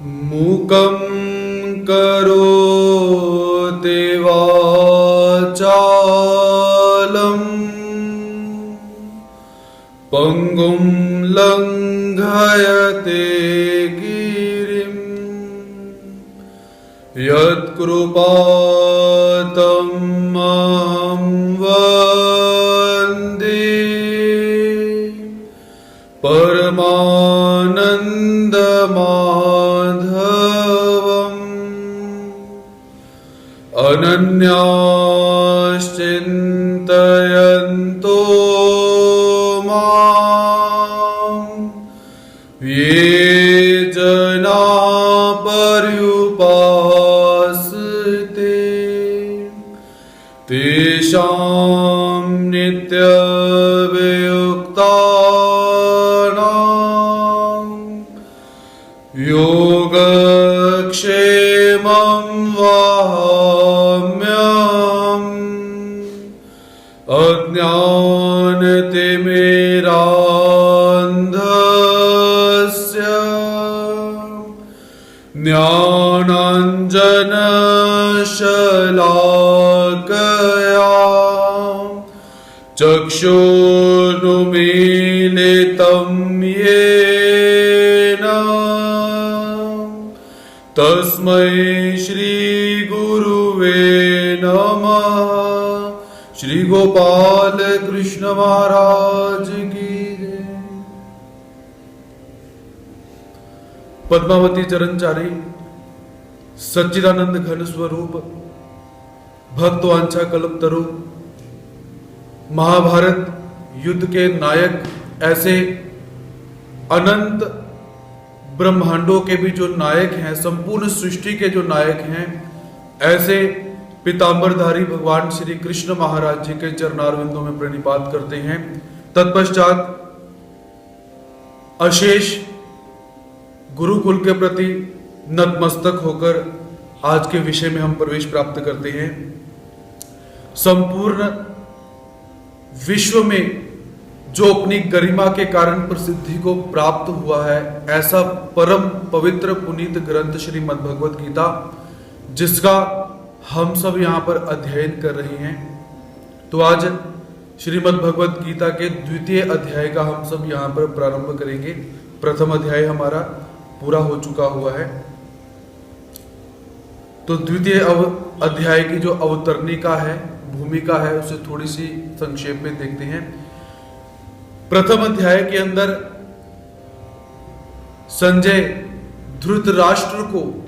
मूकं करोति वाचालं पंगुं लंघयते गिरिं यत्कृपातमहं वन्दे परमानन्दमाधवम् अनन्याश्चिन्तयन्तो माम् ये जना पर्युपासते तेषां नित्यवियुक्तानां योगक्षेमं वहाम्यहम् अज्ञानतिमिरान्धस्य ज्ञानाञ्जनशलाकया चक्षुरुन्मीलितं येन तस्मै श्री गुरुवे नमः। श्री गोपाल कृष्ण महाराज की जय। पद्मावती चरणचारी सच्चिदानंद घन स्वरूप भक्त वांछा कल्पतरु महाभारत युद्ध के नायक, ऐसे अनंत ब्रह्मांडों के भी जो नायक हैं, संपूर्ण सृष्टि के जो नायक हैं, ऐसे पीतांबरधारी भगवान श्री कृष्ण महाराज जी के चरणारविंदों में प्रणिपात करते हैं। तत्पश्चात अशेष गुरुकुल के प्रति नतमस्तक होकर आज के विषय में हम प्रवेश प्राप्त करते हैं। संपूर्ण विश्व में जो अपनी गरिमा के कारण प्रसिद्धि को प्राप्त हुआ है, ऐसा परम पवित्र पुनीत ग्रंथ श्रीमद् भगवत गीता, जिसका हम सब यहाँ पर अध्ययन कर रहे हैं। तो आज श्रीमद् भगवत गीता के द्वितीय अध्याय का हम सब यहाँ पर प्रारंभ करेंगे। प्रथम अध्याय हमारा पूरा हो चुका हुआ है, तो द्वितीय अध्याय की जो अवतरणिका है, भूमिका है, उसे थोड़ी सी संक्षेप में देखते हैं। प्रथम अध्याय के अंदर संजय धृतराष्ट्र को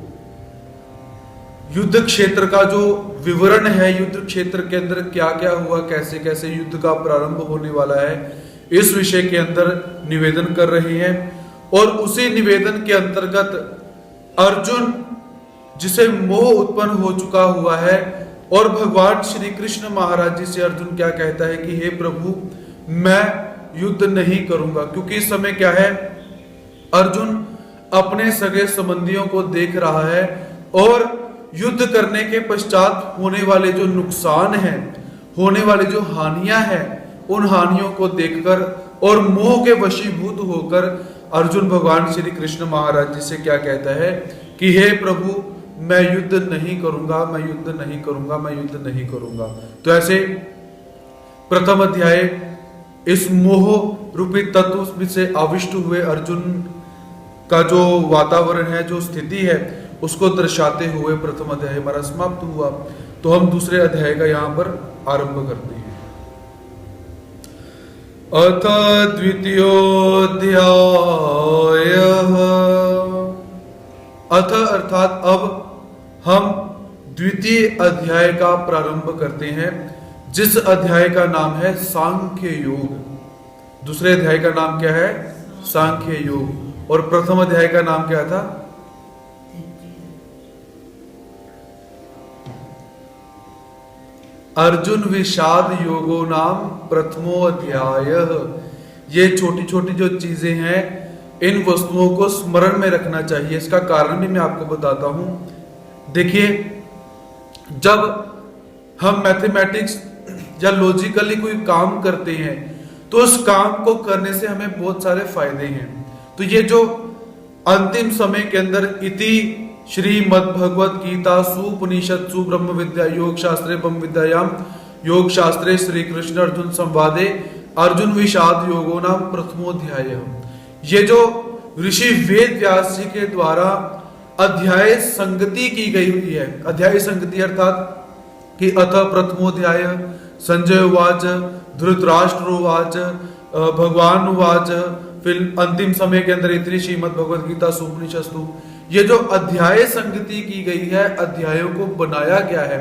युद्ध क्षेत्र का जो विवरण है, युद्ध क्षेत्र के अंदर क्या क्या हुआ, कैसे कैसे युद्ध का प्रारंभ होने वाला है, इस विषय के अंदर निवेदन कर रहे हैं। और उसी निवेदन के अंतर्गत अर्जुन, जिसे मोह उत्पन्न हो चुका हुआ है, और भगवान श्री कृष्ण महाराज जी से अर्जुन क्या कहता है कि हे प्रभु, मैं युद्ध नहीं करूंगा। क्योंकि इस समय क्या है, अर्जुन अपने सगे संबंधियों को देख रहा है और युद्ध करने के पश्चात होने वाले जो नुकसान हैं, होने वाले जो हानियां हैं, उन हानियों को देखकर और मोह के वशीभूत होकर अर्जुन भगवान श्री कृष्ण महाराज जी से क्या कहता है कि हे प्रभु, मैं युद्ध नहीं करूंगा, मैं युद्ध नहीं करूंगा, मैं युद्ध नहीं करूंगा। तो ऐसे प्रथम अध्याय इस मोह रूपी तत्व से आविष्ट हुए अर्जुन का जो वातावरण है, जो स्थिति है, उसको दर्शाते हुए प्रथम अध्याय हमारा समाप्त हुआ। तो हम दूसरे अध्याय का यहां पर आरंभ करते हैं। अथ द्वितीयोऽध्याय, अथ अर्थात अब हम द्वितीय अध्याय का प्रारंभ करते हैं, जिस अध्याय का नाम है सांख्य योग। दूसरे अध्याय का नाम क्या है? सांख्य योग। और प्रथम अध्याय का नाम क्या था? अर्जुन विषाद योगो नाम प्रथमो अध्याय। ये छोटी छोटी जो चीजें हैं, इन वस्तुओं को स्मरण में रखना चाहिए। इसका कारण भी मैं आपको बताता हूं। देखिए, जब हम मैथमेटिक्स या लॉजिकली कोई काम करते हैं तो उस काम को करने से हमें बहुत सारे फायदे हैं। तो ये जो अंतिम समय के अंदर इति श्रीमद् भगवत गीता सुपनिषत्सु ब्रह्म विद्या योग शास्त्रे ब्रह्म विद्यायाम योग शास्त्रे श्री कृष्ण अर्जुन संवादे अर्जुन विषाद योगो नाम प्रथमोध्याय। ये जो ऋषि वेद व्यास जी के द्वारा अध्याय संगति की गई हुई है, अध्याय संगति अर्थात कि अथ प्रथमोध्याय संजय उवाच धृतराष्ट्र उवाच भगवान उवाच, फिर अंतिम समय के अंदर इतनी श्रीमद् भगवद गीता सुपनिषत्सु, ये जो अध्याय संगति की गई है, अध्यायों को बनाया गया है,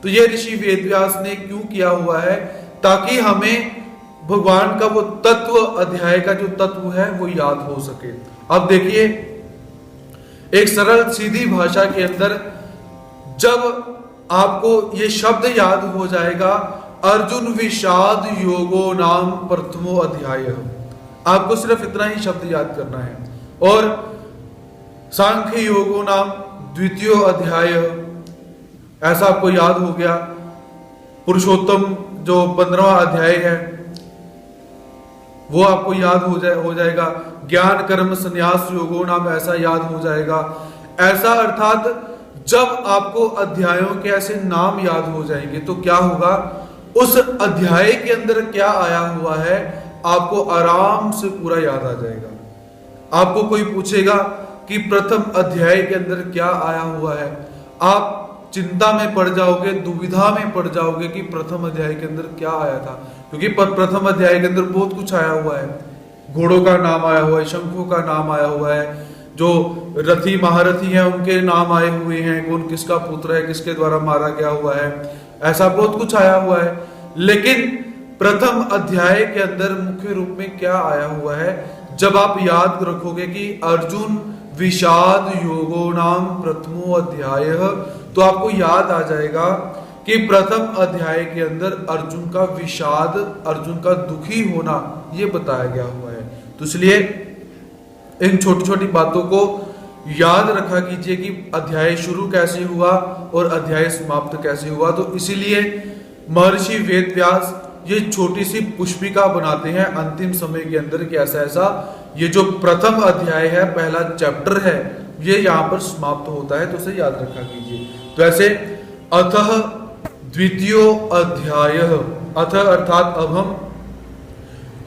तो ये ऋषि वेदव्यास ने क्यों किया हुआ है? ताकि हमें भगवान का वो तत्व, अध्याय का जो तत्व है वो याद हो सके। अब देखिए, एक सरल सीधी भाषा के अंदर जब आपको ये शब्द याद हो जाएगा, अर्जुन विषाद योगो नाम प्रथमो अध्याय, आपको सिर्फ इतना ही शब्द याद करना है। और सांख्य योगो नाम द्वितीय अध्याय, ऐसा आपको याद हो गया। पुरुषोत्तम जो 15वां अध्याय है वो आपको याद हो जाएगा। ज्ञान कर्म संन्यास योगो नाम, ऐसा याद हो जाएगा। ऐसा अर्थात जब आपको अध्यायों के ऐसे नाम याद हो जाएंगे तो क्या होगा, उस अध्याय के अंदर क्या आया हुआ है आपको आराम से पूरा याद आ जाएगा। आपको कोई पूछेगा कि प्रथम अध्याय के अंदर क्या आया हुआ है, आप चिंता में पड़ जाओगे, दुविधा में पड़ जाओगे कि प्रथम अध्याय के अंदर क्या आया था, क्योंकि प्रथम अध्याय के अंदर बहुत कुछ आया हुआ है। घोड़ों का नाम आया हुआ है, शंखों का नाम आया हुआ है, जो रथी महारथी हैं उनके नाम आए हुए हैं, कौन किसका पुत्र है, किसके द्वारा मारा गया हुआ है, ऐसा बहुत कुछ आया हुआ है। लेकिन प्रथम अध्याय के अंदर मुख्य रूप में क्या आया हुआ है, जब आप याद रखोगे कि अर्जुन विषाद योगो नाम प्रथमो अध्याय, तो आपको याद आ जाएगा कि प्रथम अध्याय के अंदर अर्जुन का विषाद, अर्जुन का दुखी होना ये बताया गया हुआ है। तो इसलिए इन छोटी छोटी बातों को याद रखा कीजिए कि अध्याय शुरू कैसे हुआ और अध्याय समाप्त कैसे हुआ। तो इसीलिए महर्षि वेदव्यास ये छोटी सी पुष्पिका बनाते हैं अंतिम समय के अंदर कि ऐसा ऐसा ये जो प्रथम अध्याय है, पहला चैप्टर है, ये यहाँ पर समाप्त होता है, तो उसे याद रखा कीजिए। तो ऐसे अतः द्वितीय अध्याय, अथ अर्थात अब हम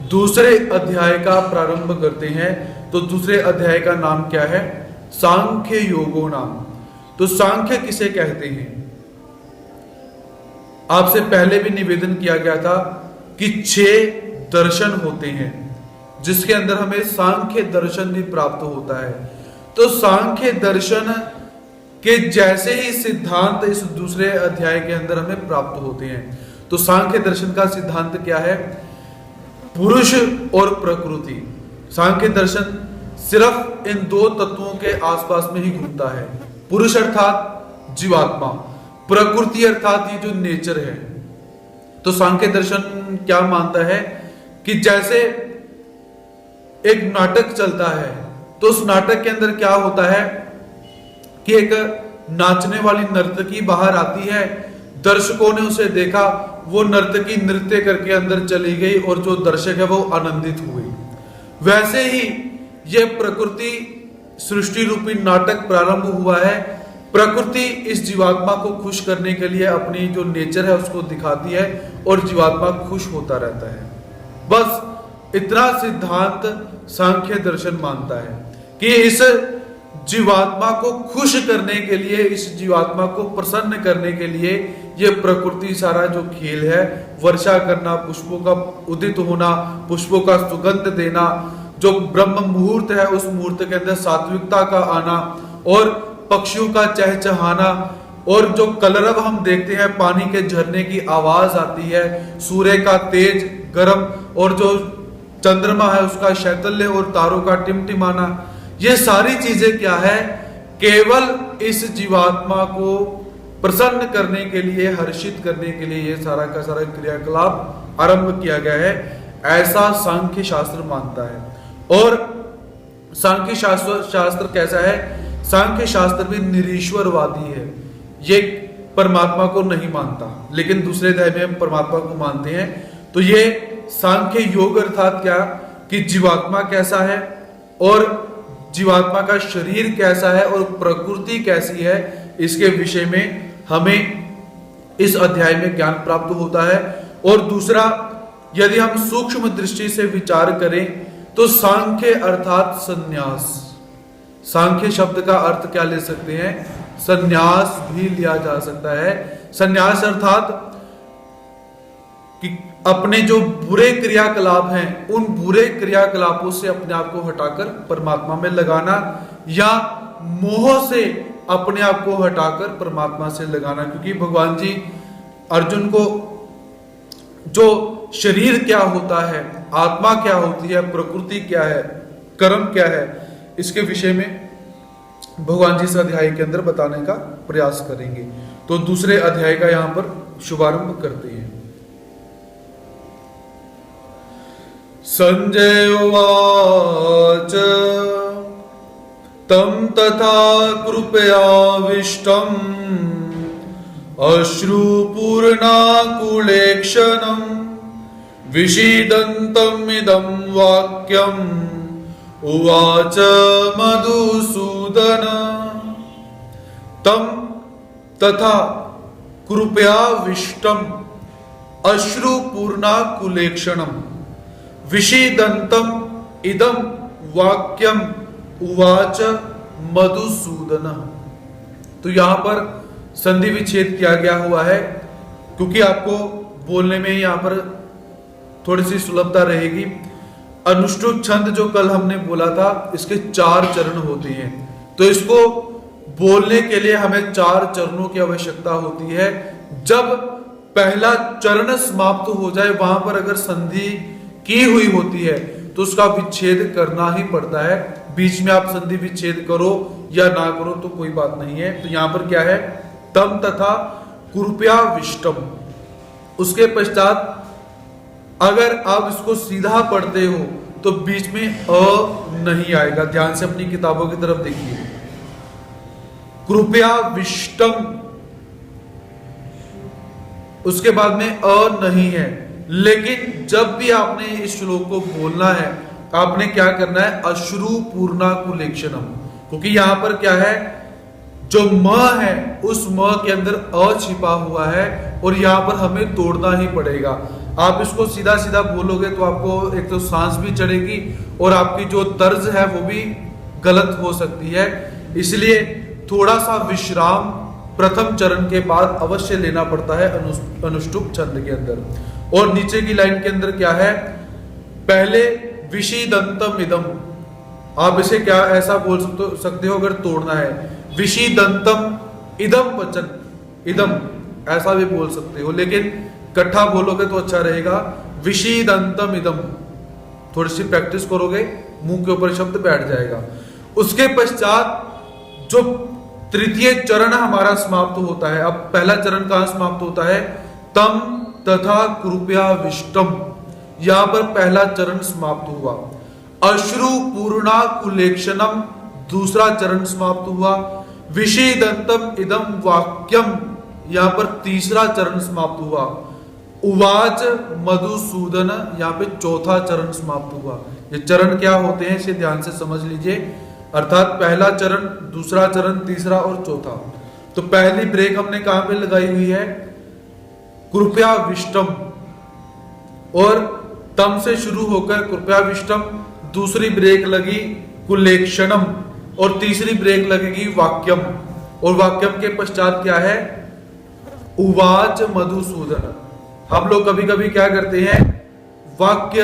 दूसरे अध्याय का प्रारंभ करते हैं। तो दूसरे अध्याय का नाम क्या है? सांख्य योगो नाम। तो सांख्य किसे कहते हैं? आपसे पहले भी निवेदन किया गया था कि 6 दर्शन होते हैं जिसके अंदर हमें सांख्य दर्शन भी प्राप्त होता है। तो सांख्य दर्शन के जैसे ही सिद्धांत इस दूसरे अध्याय के अंदर हमें प्राप्त होते हैं। तो सांख्य दर्शन का सिद्धांत क्या है? पुरुष और प्रकृति। सांख्य दर्शन सिर्फ इन 2 तत्वों के आसपास में ही घूमता है। पुरुष अर्थात जीवात्मा, प्रकृति अर्थात ये जो नेचर है। तो सांख्य दर्शन क्या मानता है कि जैसे एक नाटक चलता है, तो उस नाटक के अंदर क्या होता है कि एक नाचने वाली नर्तकी बाहर आती है, दर्शकों ने उसे देखा, वो नर्तकी नृत्य करके अंदर चली गई और जो दर्शक है वो आनंदित हुए। वैसे ही ये प्रकृति सृष्टि रूपी नाटक प्रारंभ हुआ है। प्रकृति इस जीवात्मा को खुश करने के लिए अपनी जो नेचर है उसको दिखाती है और जीवात्मा खुश होता रहता है। बस इतना सिद्धांत सांख्य दर्शन मानता है कि इस जीवात्मा को खुश करने के लिए, इस जीवात्मा को प्रसन्न करने के लिए ये प्रकृति सारा जो खेल है, वर्षा करना, पुष्पों का उदित होना, पुष्पों का सुगंध देना, जो ब्रह्म मुहूर्त है उस मुहूर्त के अंदर सात्विकता का आना और पक्षियों का चहचहाना, और जो कलरव हम देखते हैं, पानी के झरने की आवाज आती है, सूर्य का तेज गर्म और जो चंद्रमा है उसका शैतल्य और तारों का टिमटिमाना, ये सारी चीजें क्या है? केवल इस जीवात्मा को प्रसन्न करने के लिए, हर्षित करने के लिए ये सारा का सारा क्रियाकलाप आरंभ किया गया है, ऐसा सांख्य शास्त्र मानता है। और सांख्य शास्त्र कैसा है? सांख्य शास्त्र भी निरीश्वरवादी है। ये परमात्मा को नहीं मानता, लेकिन दूसरे अध्याय में हम परमात्मा को मानते हैं। तो ये सांख्य योग अर्थात क्या कि जीवात्मा कैसा है और जीवात्मा का शरीर कैसा है और प्रकृति कैसी है, इसके विषय में हमें इस अध्याय में ज्ञान प्राप्त होता है। और दूसरा, यदि हम सूक्ष्म दृष्टि से विचार करें तो सांख्य अर्थात संन्यास, सांख्य शब्द का अर्थ क्या ले सकते हैं, संन्यास भी लिया जा सकता है। संन्यास अर्थात कि अपने जो बुरे क्रियाकलाप हैं उन बुरे क्रियाकलापों से अपने आप को हटाकर परमात्मा में लगाना, या मोह से अपने आप को हटाकर परमात्मा से लगाना। क्योंकि भगवान जी अर्जुन को जो शरीर क्या होता है, आत्मा क्या होती है, प्रकृति क्या है, कर्म क्या है, इसके विषय में भगवान जी इस अध्याय के अंदर बताने का प्रयास करेंगे। तो दूसरे अध्याय का यहां पर शुभारंभ करते हैं। संजय उवाच तम तथा कृपयाविष्टम् अश्रुपूर्णाकुलेक्षणम् विषीदन्तमिदं वाक्यम् उवाच मधुसूदन। तम तथा कृपयाविष्टम् अश्रुपूर्णाकुलेक्षणम् विषीदन्तम् इदं वाक्यम् उवाच मधुसूदन। तो यहां पर संधि विच्छेद किया गया हुआ है, क्योंकि आपको बोलने में यहां पर थोड़ी सी सुलभता रहेगी। अनुष्टुप छंद जो कल हमने बोला था, इसके 4 चरण होते हैं, तो इसको बोलने के लिए हमें 4 चरणों की आवश्यकता होती है। जब पहला चरण समाप्त हो जाए, वहां पर अगर संधि की हुई होती है तो उसका विच्छेद करना ही पड़ता है। बीच में आप संधि विच्छेद करो या ना करो तो कोई बात नहीं है। तो यहां पर क्या है, तम तथा कृपयाविष्टम। उसके पश्चात अगर आप इसको सीधा पढ़ते हो तो बीच में अ नहीं आएगा। ध्यान से अपनी किताबों की तरफ देखिए। कृपयाविष्टम, उसके बाद में अ नहीं है। लेकिन जब भी आपने इस श्लोक को बोलना है, आपने क्या करना है, अश्रु पूर्णाकुलेक्षणम। क्योंकि यहां पर क्या है, जो म है उस म के अंदर अ छिपा हुआ है और यहां पर हमें तोड़ना ही पड़ेगा। आप इसको सीधा सीधा बोलोगे तो आपको एक तो सांस भी चढ़ेगी और आपकी जो तर्ज है वो भी गलत हो सकती है। इसलिए थोड़ा सा विश्राम प्रथम चरण के बाद अवश्य लेना पड़ता है अनुष्टुप छंद के अंदर। और नीचे की लाइन के अंदर क्या है, पहले विषीदंतम इदम, आप इसे क्या ऐसा बोल सकते हो अगर तोड़ना है, विषीदंतम इदम वचन, इदम ऐसा भी बोल सकते हो, लेकिन इकट्ठा बोलोगे तो अच्छा रहेगा, विषीदंतम इदम। थोड़ी सी प्रैक्टिस करोगे मुंह के ऊपर शब्द बैठ जाएगा। उसके पश्चात जो तृतीय चरण हमारा समाप्त होता है। अब पहला चरण कहां समाप्त होता है, तम तथा कृपयाविष्टम, यहां पर पहला चरण समाप्त हुआ। अश्रु पूर्णाकुलेक्षणम, दूसरा चरण समाप्त हुआ। विषीदंतम इदम वाक्यम, यहां पर तीसरा चरण समाप्त हुआ। उवाच मधुसूदन, यहां पे चौथा चरण समाप्त हुआ। ये चरण क्या होते हैं इसे ध्यान से समझ लीजिए, अर्थात पहला चरण, दूसरा चरण, तीसरा और चौथा। तो पहली ब्रेक हमने कहां पे लगाई हुई है, कृपयाविष्टम, और तम से शुरू होकर कृपयाविष्टम, दूसरी ब्रेक लगी कुलेक्षणम और तीसरी ब्रेक लगेगी वाक्यम। और वाक्यम के पश्चात क्या है, उवाच मधुसूदन। हम लोग कभी कभी क्या करते हैं, वाक्य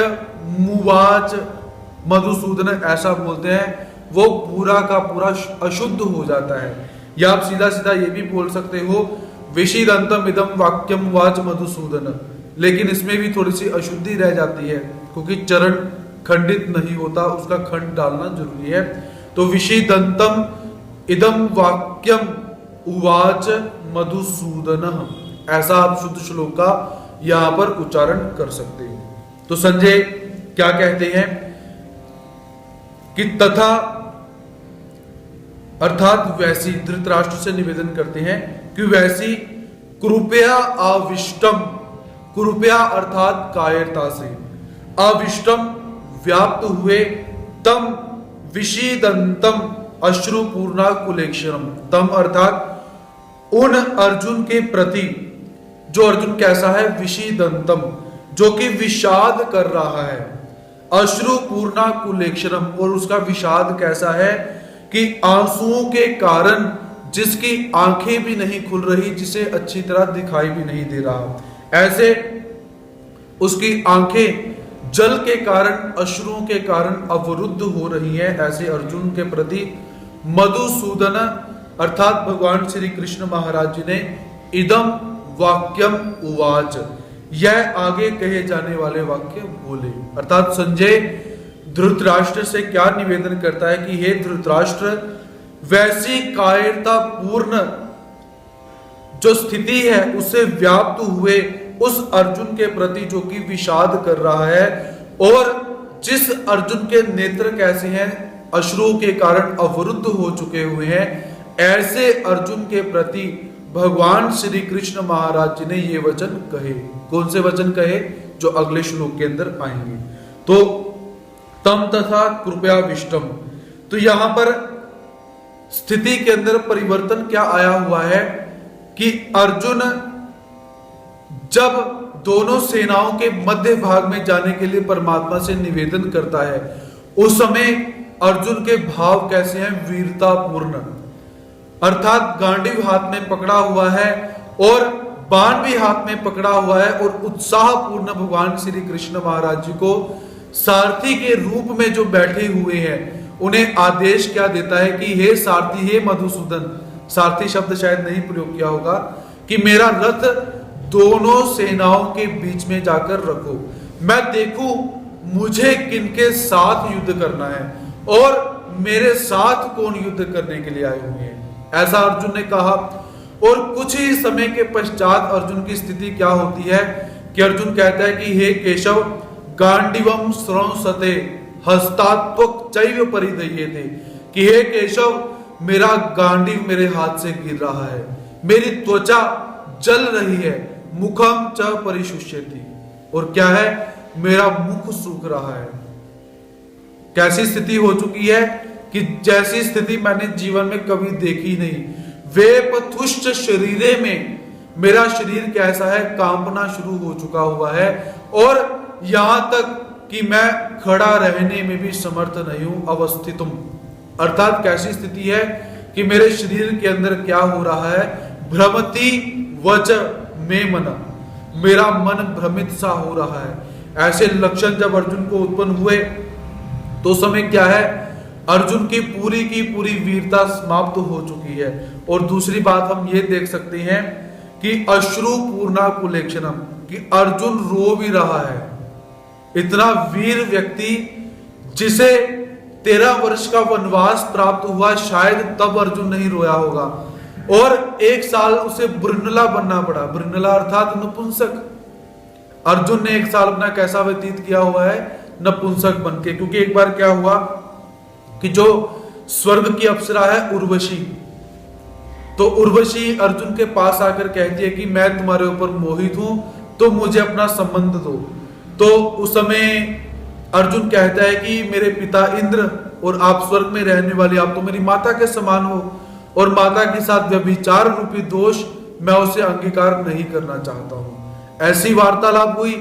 मुवाच मधुसूदन ऐसा बोलते हैं, वो पूरा का पूरा अशुद्ध हो जाता है। या आप सीधा सीधा ये भी बोल सकते हो, विषीदंतम इदम वाक्यम वाच मधुसूदन, लेकिन इसमें भी थोड़ी सी अशुद्धि रह जाती है क्योंकि चरण खंडित नहीं होता, उसका खंड डालना जरूरी है। तो विषीदंतम इदम वाक्यम उवाच मधुसूदन, ऐसा आप शुद्ध श्लोक का यहां पर उच्चारण कर सकते हैं। तो संजय क्या कहते हैं कि तथा अर्थात वैसी, धृतराष्ट्र से निवेदन करते हैं कि वैसी कृपया आविष्टम, कृपया अर्थात कायरता से, आविष्टम व्याप्त हुए, तम विषीदंतम अश्रुपूर्णा कुलेक्षणम। तम अर्थात उन अर्जुन के प्रति, जो अर्जुन कैसा है, विषीदंतम, जो कि विषाद कर रहा है, अश्रुपूर्णा कुलेक्षणम, और उसका विषाद कैसा है कि आंसुओं के कारण जिसकी आंखें भी नहीं खुल रही, जिसे अच्छी तरह दिखाई भी नहीं दे रहा, ऐसे उसकी आंखें जल के कारण, अश्रुओं के कारण अवरुद्ध हो रही हैं, ऐसे अर्जुन के प्रति मधुसूदन अर्थात भगवान श्री कृष्ण महाराज जी ने इदम वाक्यम उवाच, यह आगे कहे जाने वाले वाक्य बोले। अर्थात संजय धृतराष्ट्र से क्या निवेदन करता है कि हे धृतराष्ट्र, वैसी कायरता पूर्ण जो स्थिति है उससे व्याप्त हुए उस अर्जुन के प्रति जो कि विषाद कर रहा है, और जिस अर्जुन के नेत्र कैसे हैं, अश्रुओं के कारण अवरुद्ध हो चुके हुए हैं, ऐसे अर्जुन के प्रति भगवान श्री कृष्ण महाराज जी ने ये वचन कहे। कौन से वचन कहे? जो अगले श्लोक के अंदर आएंगे। तो तम तथा कृपया विष्टम, तो यहां पर स्थिति के अंदर परिवर्तन क्या आया हुआ है कि अर्जुन जब दोनों सेनाओं के मध्य भाग में जाने के लिए परमात्मा से निवेदन करता है, उस समय अर्जुन के भाव कैसे हैं? वीरतापूर्ण, अर्थात गांडीव हाथ में पकड़ा हुआ है और बाण भी हाथ में पकड़ा हुआ है, और उत्साहपूर्ण भगवान श्री कृष्ण महाराज जी को सारथी के रूप में जो बैठे हुए हैं, उन्हें आदेश क्या देता है कि हे सारथी, हे मधुसूदन, सारथी शब्द शायद नहीं प्रयोग किया होगा, कि मेरा रथ दोनों सेनाओं के बीच में जाकर रखो, मैं देखूं मुझे किनके साथ युद्ध करना है और मेरे साथ कौन युद्ध करने के लिए आए हुए हैं, ऐसा अर्जुन ने कहा। और कुछ ही समय के पश्चात अर्जुन की स्थिति क्या होती है कि अर्जुन कहता है कि हे केशव, गांडीवम स्रंसते हस्तात्वक चैव परिधयेते, कि हे केशव, मेरा गांडीव मेरे हाथ से गिर रहा है, मेरी त्वचा जल रही है, मुखम च परिशुष्यति, और क्या है, मेरा मुख सूख रहा है। कैसी स्थिति हो चुकी है कि जैसी स्थिति मैंने जीवन में कभी देखी नहीं। वेपथुष्ट शरीरे में मेरा शरीर कैसा है, कांपना शुरू हो चुका हुआ है, और यहां तक कि मैं खड़ा रहने में भी समर्थ नहीं हूं। अवस्थितुम, अर्थात कैसी स्थिति है कि मेरे शरीर के अंदर क्या हो रहा है, भ्रमति वच में मन, मेरा मन भ्रमित सा हो रहा है। ऐसे लक्षण जब अर्जुन को उत्पन्न हुए तो समय क्या है, अर्जुन की पूरी वीरता समाप्त हो चुकी है। और दूसरी बात हम ये देख सकते हैं कि अश्रु पूर्णा कुलेक्षणम, कि अर्जुन रो भी रहा है। इतना वीर व्यक्ति जिसे 13 वर्ष का वनवास प्राप्त हुआ, शायद तब अर्जुन नहीं रोया होगा, और 1 साल उसे बृहनला बनना पड़ा। बृहनला अर्थात नपुंसक। अर्जुन ने 1 साल अपना कैसा व्यतीत किया हुआ है, नपुंसक बनके। क्योंकि एक बार क्या हुआ कि जो स्वर्ग की अप्सरा है उर्वशी, तो उर्वशी अर्जुन के पास आकर कहती है कि मैं तुम्हारे ऊपर मोहित हूं, तो मुझे अपना संबंध दो। तो उस समय अर्जुन कहता है कि मेरे पिता इंद्र और आप स्वर्ग में रहने वाली, आप तो मेरी माता के समान हो, और माता के साथ व्यभिचार रूपी दोष मैं उसे अंगीकार नहीं करना चाहता हूं। ऐसी वार्तालाप हुई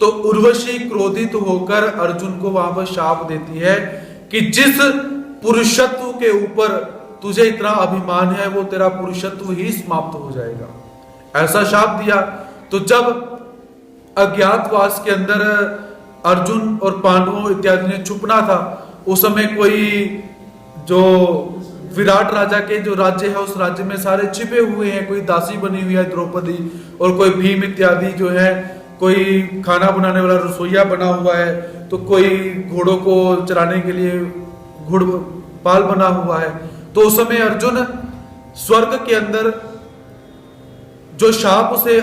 तो उर्वशी क्रोधित होकर अर्जुन को वहां पर शाप देती है कि जिस पुरुषत्व के ऊपर तुझे इतना अभिमान है, वो तेरा पुरुषत्व ही समाप्त हो जाएगा। ऐसा शाप दिया। तो जब अज्ञातवास के अंदर अर्जुन और पांडवों इत्यादि ने छुपना था, उस समय कोई जो विराट राजा के जो राज्य है, उस राज्य में सारे छिपे हुए हैं। कोई दासी बनी हुई है द्रौपदी, और कोई भीम इत्यादि जो है, कोई खाना बनाने वाला रसोईया बना हुआ है, तो कोई घोड़ों को चराने के लिए घुड़पाल बना हुआ है। तो उस समय अर्जुन स्वर्ग के अंदर जो शाप उसे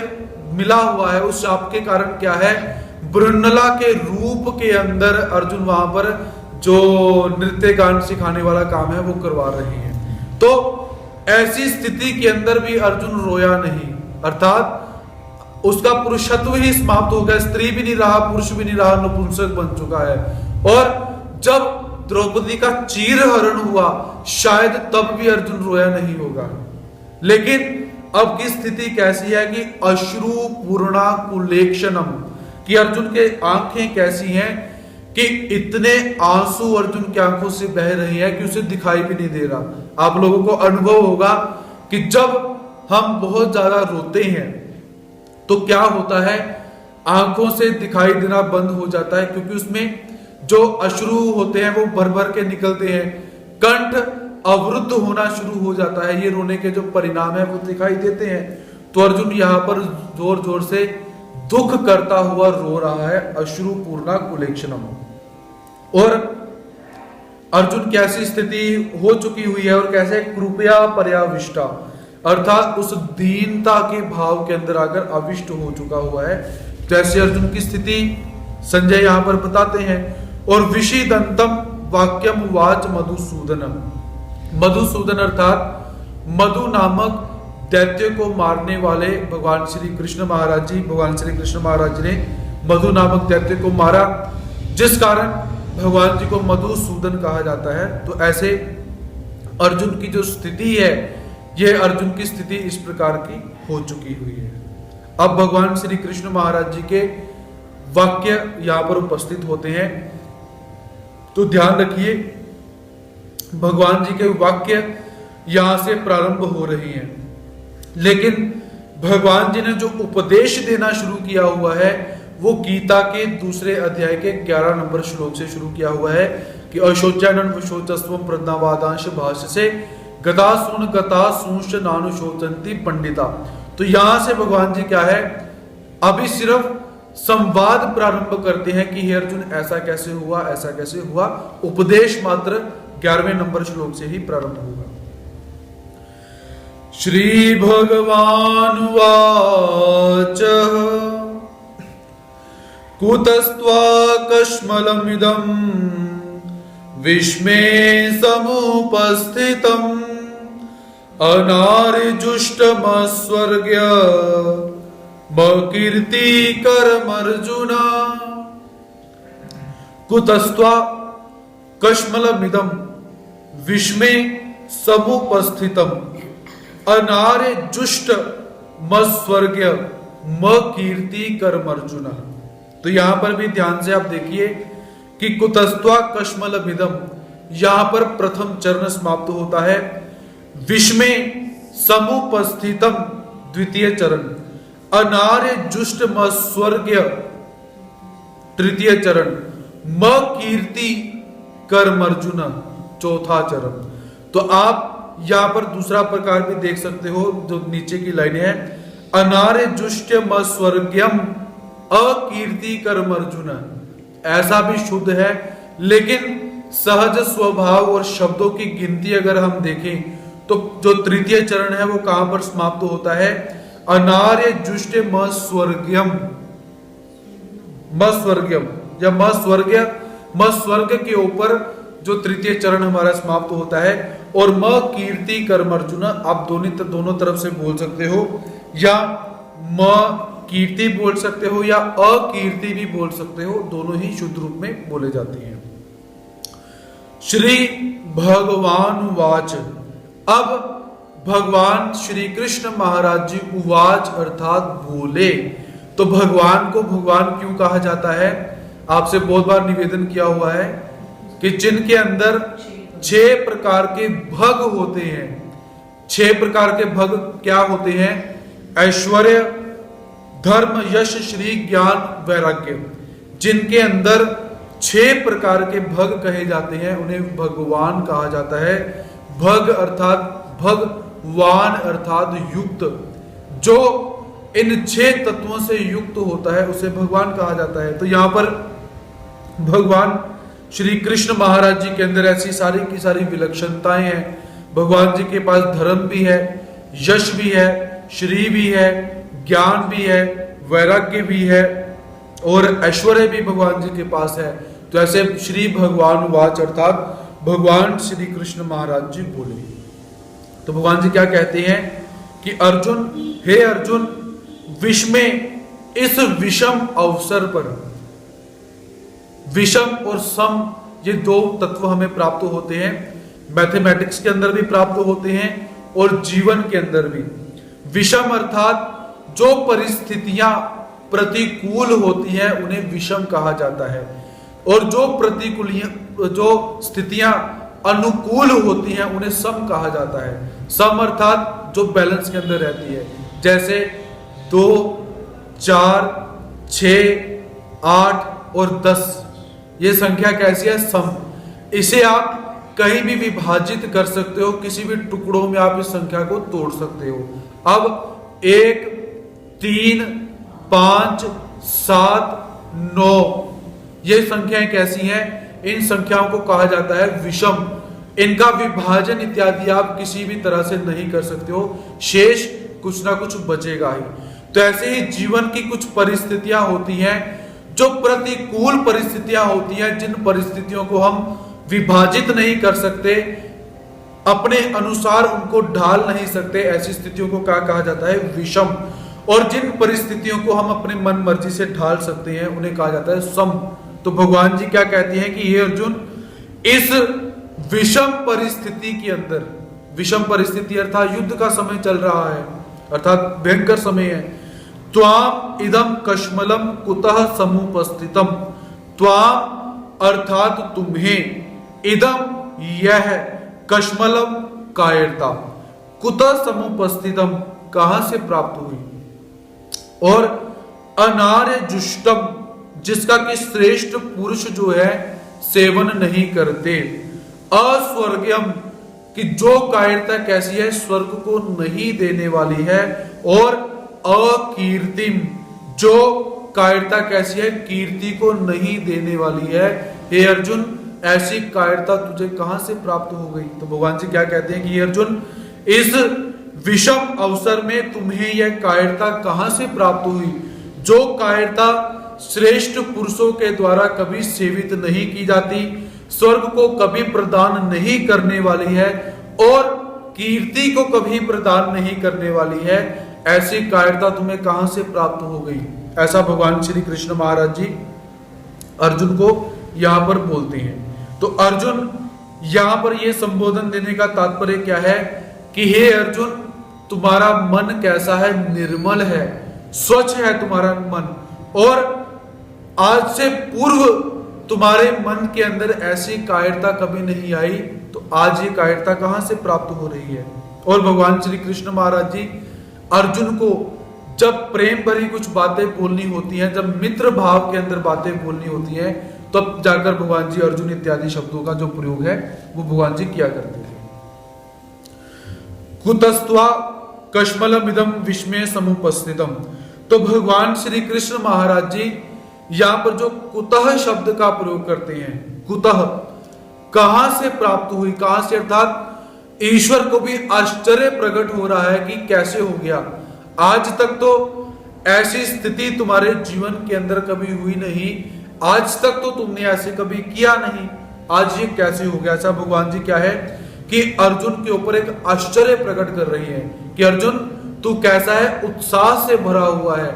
मिला हुआ है, उस शाप के कारण क्या है, बृहनला के रूप के अंदर अर्जुन वहां पर जो नृत्य गान सिखाने वाला काम है वो करवा रहे हैं। तो ऐसी स्थिति के अंदर भी अर्जुन रोया नहीं, अर्थात उसका पुरुषत्व ही समाप्त हो गया। स्त्री भी नहीं रहा, पुरुष भी नहीं रहा, नपुंसक बन चुका है। और जब द्रौपदी का चीरहरण हुआ, शायद तब भी अर्जुन रोया नहीं होगा। लेकिन अब की स्थिति कैसी है कि अश्रु पूर्णा कुलेक्षणम, कि अर्जुन के आंखें कैसी हैं कि इतने आंसू अर्जुन की आंखों से बह रहे हैं कि उसे दिखाई भी नहीं दे रहा। आप लोगों को अनुभव होगा कि जब हम बहुत ज्यादा रोते हैं तो क्या होता है, आंखों से दिखाई देना बंद हो जाता है, क्योंकि उसमें जो अश्रु होते हैं वो भर भर के निकलते हैं, कंठ अवरुद्ध होना शुरू हो जाता है। ये रोने के जो परिणाम है वो दिखाई देते हैं। तो अर्जुन यहाँ पर जोर जोर से दुख करता हुआ रो रहा है, अश्रु पूर्णा कुलेक्षणम। और अर्जुन कैसी स्थिति हो चुकी हुई है और कैसे कृपया पर्याविष्टा, अर्थात उस दीनता के भाव के अंदर आकर अविष्ट हो चुका हुआ है। जैसे अर्जुन की स्थिति संजय यहां पर बताते हैं। और विषिदंतम वाक्यम वाच मधुसूदनम, मधुसूदन अर्थात मधु नामक दैत्य को मारने वाले भगवान श्री कृष्ण महाराज जी, भगवान श्री कृष्ण महाराज ने मधु नामक दैत्य को मारा, जिस कारण भगवान जी को मधुसूदन कहा जाता है। तो ऐसे अर्जुन की जो स्थिति है, यह अर्जुन की स्थिति इस प्रकार की हो चुकी हुई है। अब भगवान श्री कृष्ण महाराज जी के वाक्य यहां पर उपस्थित होते हैं, तो ध्यान रखिए भगवान जी के वाक्य यहां से प्रारंभ हो रही हैं। लेकिन भगवान जी ने जो उपदेश देना शुरू किया हुआ है वो गीता के दूसरे अध्याय के 11 नंबर श्लोक से शुरू किया हुआ है कि अशोचानन विशोचस्वम प्रज्ञावादांश भाष्य से गता सुन गता सूंश नानुशोचंती पंडिता। तो यहां से भगवान जी क्या है, अभी सिर्फ संवाद प्रारंभ करते हैं कि हे अर्जुन ऐसा कैसे हुआ, ऐसा कैसे हुआ। उपदेश मात्र 11वें नंबर श्लोक से ही प्रारंभ होगा। श्री भगवान वाच कुतस्त्वाकश्मलमिदं विस्मे समुपस्थितम् अनार्जुष्टमस्वर्ग्य मकीर्तिकरमर्जुन। कुतस्त्वा कश्मलमिदं विस्मे समुपस्थितम् अनार्जुष्ट मस्वर्ग्य मकीर्तिकरमर्जुन। तो यहां पर भी ध्यान से आप देखिए कि कुतस्त्वा कश्मलमिदं, यहां पर प्रथम चरण समाप्त होता है। विस्मे समुपस्थितम द्वितीय चरण, अनार्जुष्ट मस्वर्ग्य तृतीय चरण, म कीर्ति कर्मर्जुन चौथा चरण। तो आप यहां पर दूसरा प्रकार भी देख सकते हो, जो नीचे की लाइनें हैं, अनार्जुष्ट मस्वर्ग्यम अकीर्ति कर्मर्जुन। ऐसा भी शुद्ध है, लेकिन सहज स्वभाव और शब्दों की गिनती अगर हम देखें तो जो तृतीय चरण है वो कहां पर समाप्त होता है, अनार्जुष्ट मस्वर्ग्यम, मस्वर्ग्यम या मस्वर्ग के ऊपर जो तृतीय चरण हमारा समाप्त होता है। और म कीर्ति कर्मर्जुन आप दोनों तरफ से बोल सकते हो, या म कीर्ति बोल सकते हो या अकीर्ति भी बोल सकते हो, दोनों ही शुद्ध रूप में बोले जाती हैं। श्री भगवान उवाच, अब भगवान श्री कृष्ण महाराज जी उवाच अर्थात बोले। तो भगवान को भगवान क्यों कहा जाता है, आपसे बहुत बार निवेदन किया हुआ है कि जिनके अंदर 6 प्रकार के भग होते हैं। 6 प्रकार के भग क्या होते हैं, ऐश्वर्य, धर्म, यश, श्री, ज्ञान, वैराग्य। जिनके अंदर 6 प्रकार के भग कहे जाते हैं उन्हें भगवान कहा जाता है। भग अर्थात भगवान अर्थात युक्त, जो इन 6 तत्वों से युक्त होता है उसे भगवान कहा जाता है। तो यहां पर भगवान श्री कृष्ण महाराज जी के अंदर ऐसी सारी की सारी विलक्षणताएं हैं। भगवान जी के पास धर्म भी है, यश भी है, श्री भी है, ज्ञान भी है, वैराग्य भी है और ऐश्वर्य भी भगवान जी के पास है। तो ऐसे श्री भगवान वाच अर्थात भगवान श्री कृष्ण महाराज जी बोले। तो भगवान जी क्या कहते हैं कि अर्जुन, हे अर्जुन, विस्मे, इस विषम अवसर पर, विषम और सम ये दो तत्व हमें प्राप्त होते हैं, मैथमेटिक्स के अंदर भी प्राप्त होते हैं और जीवन के अंदर भी। विषम अर्थात जो परिस्थितियां प्रतिकूल होती हैं उन्हें विषम कहा जाता है, और जो स्थितियां अनुकूल होती हैं उन्हें सम कहा जाता है। सम अर्थात जो बैलेंस के अंदर रहती है, जैसे 2, 4, 6, 8 और 10, ये संख्या कैसी है? सम। इसे आप कहीं भी विभाजित कर सकते हो, किसी भी टुकड़ों में आप इस संख्या को तोड़ सकते हो। अब 1, 3, 5, 7, 9 ये संख्याएं कैसी हैं? इन संख्याओं को कहा जाता है विषम। इनका विभाजन इत्यादि आप किसी भी तरह से नहीं कर सकते हो, शेष कुछ ना कुछ बचेगा ही। तो ऐसे ही जीवन की कुछ परिस्थितियां होती हैं जो प्रतिकूल परिस्थितियां होती हैं, जिन परिस्थितियों को हम विभाजित नहीं कर सकते, अपने अनुसार उनको ढाल नहीं सकते, ऐसी स्थितियों को क्या कहा जाता है? विषम। और जिन परिस्थितियों को हम अपने मन मर्जी से ढाल सकते हैं उन्हें कहा जाता है सम। तो भगवान जी क्या कहते हैं कि ये अर्जुन, इस विषम परिस्थिति के अंदर, विषम परिस्थिति अर्थात युद्ध का समय चल रहा है, अर्थात भयंकर समय है, त्वाम इदम कश्मलम कुतः समुपस्थितम। त्वाम अर्थात तुम्हें, इदम यह, कश्मलम कायरता, कुतः समुपस्थितम कहां से प्राप्त हुई, और अनार्य जुष्टम जिसका कि श्रेष्ठ पुरुष जो है सेवन नहीं करते, अस्वर्गयम कि जो कायरता कैसी है? स्वर्ग को नहीं देने वाली है, और अकीर्तिम जो कायरता कैसी है? कीर्ति को नहीं देने वाली है। हे अर्जुन, ऐसी कायरता तुझे कहां से प्राप्त हो गई? तो भगवान जी क्या कहते हैं कि हे अर्जुन, इस विषम अवसर में तुम्हें यह कायरता कहां से प्राप्त हुई, जो कायरता श्रेष्ठ पुरुषों के द्वारा कभी सेवित नहीं की जाती, स्वर्ग को कभी प्रदान नहीं करने वाली है, और कीर्ति को कभी प्रदान नहीं करने वाली है। ऐसी कायरता तुम्हें कहां से प्राप्त हो गई? ऐसा भगवान श्री कृष्ण महाराज जी अर्जुन को यहां पर बोलते हैं। तो अर्जुन यहां पर यह संबोधन देने का तात्पर्य क्या है कि हे अर्जुन, तुम्हारा मन कैसा है? निर्मल है, स्वच्छ है तुम्हारा मन, और आज से पूर्व तुम्हारे मन के अंदर ऐसी कायरता कभी नहीं आई, तो आज ये कायरता कहां से प्राप्त हो रही है? और भगवान श्री कृष्ण महाराज जी अर्जुन को जब प्रेम भरी कुछ बातें बोलनी होती हैं, जब मित्र भाव के अंदर बातें बोलनी होती हैं, तब जाकर भगवान जी अर्जुन इत्यादि शब्दों का जो प्रयोग है वो भगवान जी किया करते थे। कुतस्त्वा कश्मलमिदं विस्मय समुपस्थितम। तो भगवान श्री कृष्ण महाराज जी यहां पर जो कुतः शब्द का प्रयोग करते हैं, कुतः कहां से प्राप्त हुई, कहां से, अर्थात ईश्वर को भी आश्चर्य प्रकट हो रहा है कि कैसे हो गया। आज तक तो ऐसी स्थिति तुम्हारे जीवन के अंदर कभी हुई नहीं, आज तक तो तुमने ऐसे कभी किया नहीं, आज ये कैसे हो गया? ऐसा भगवान जी क्या है कि अर्जुन के ऊपर एक आश्चर्य प्रकट कर रही है कि अर्जुन तू कैसा है? उत्साह से भरा हुआ है,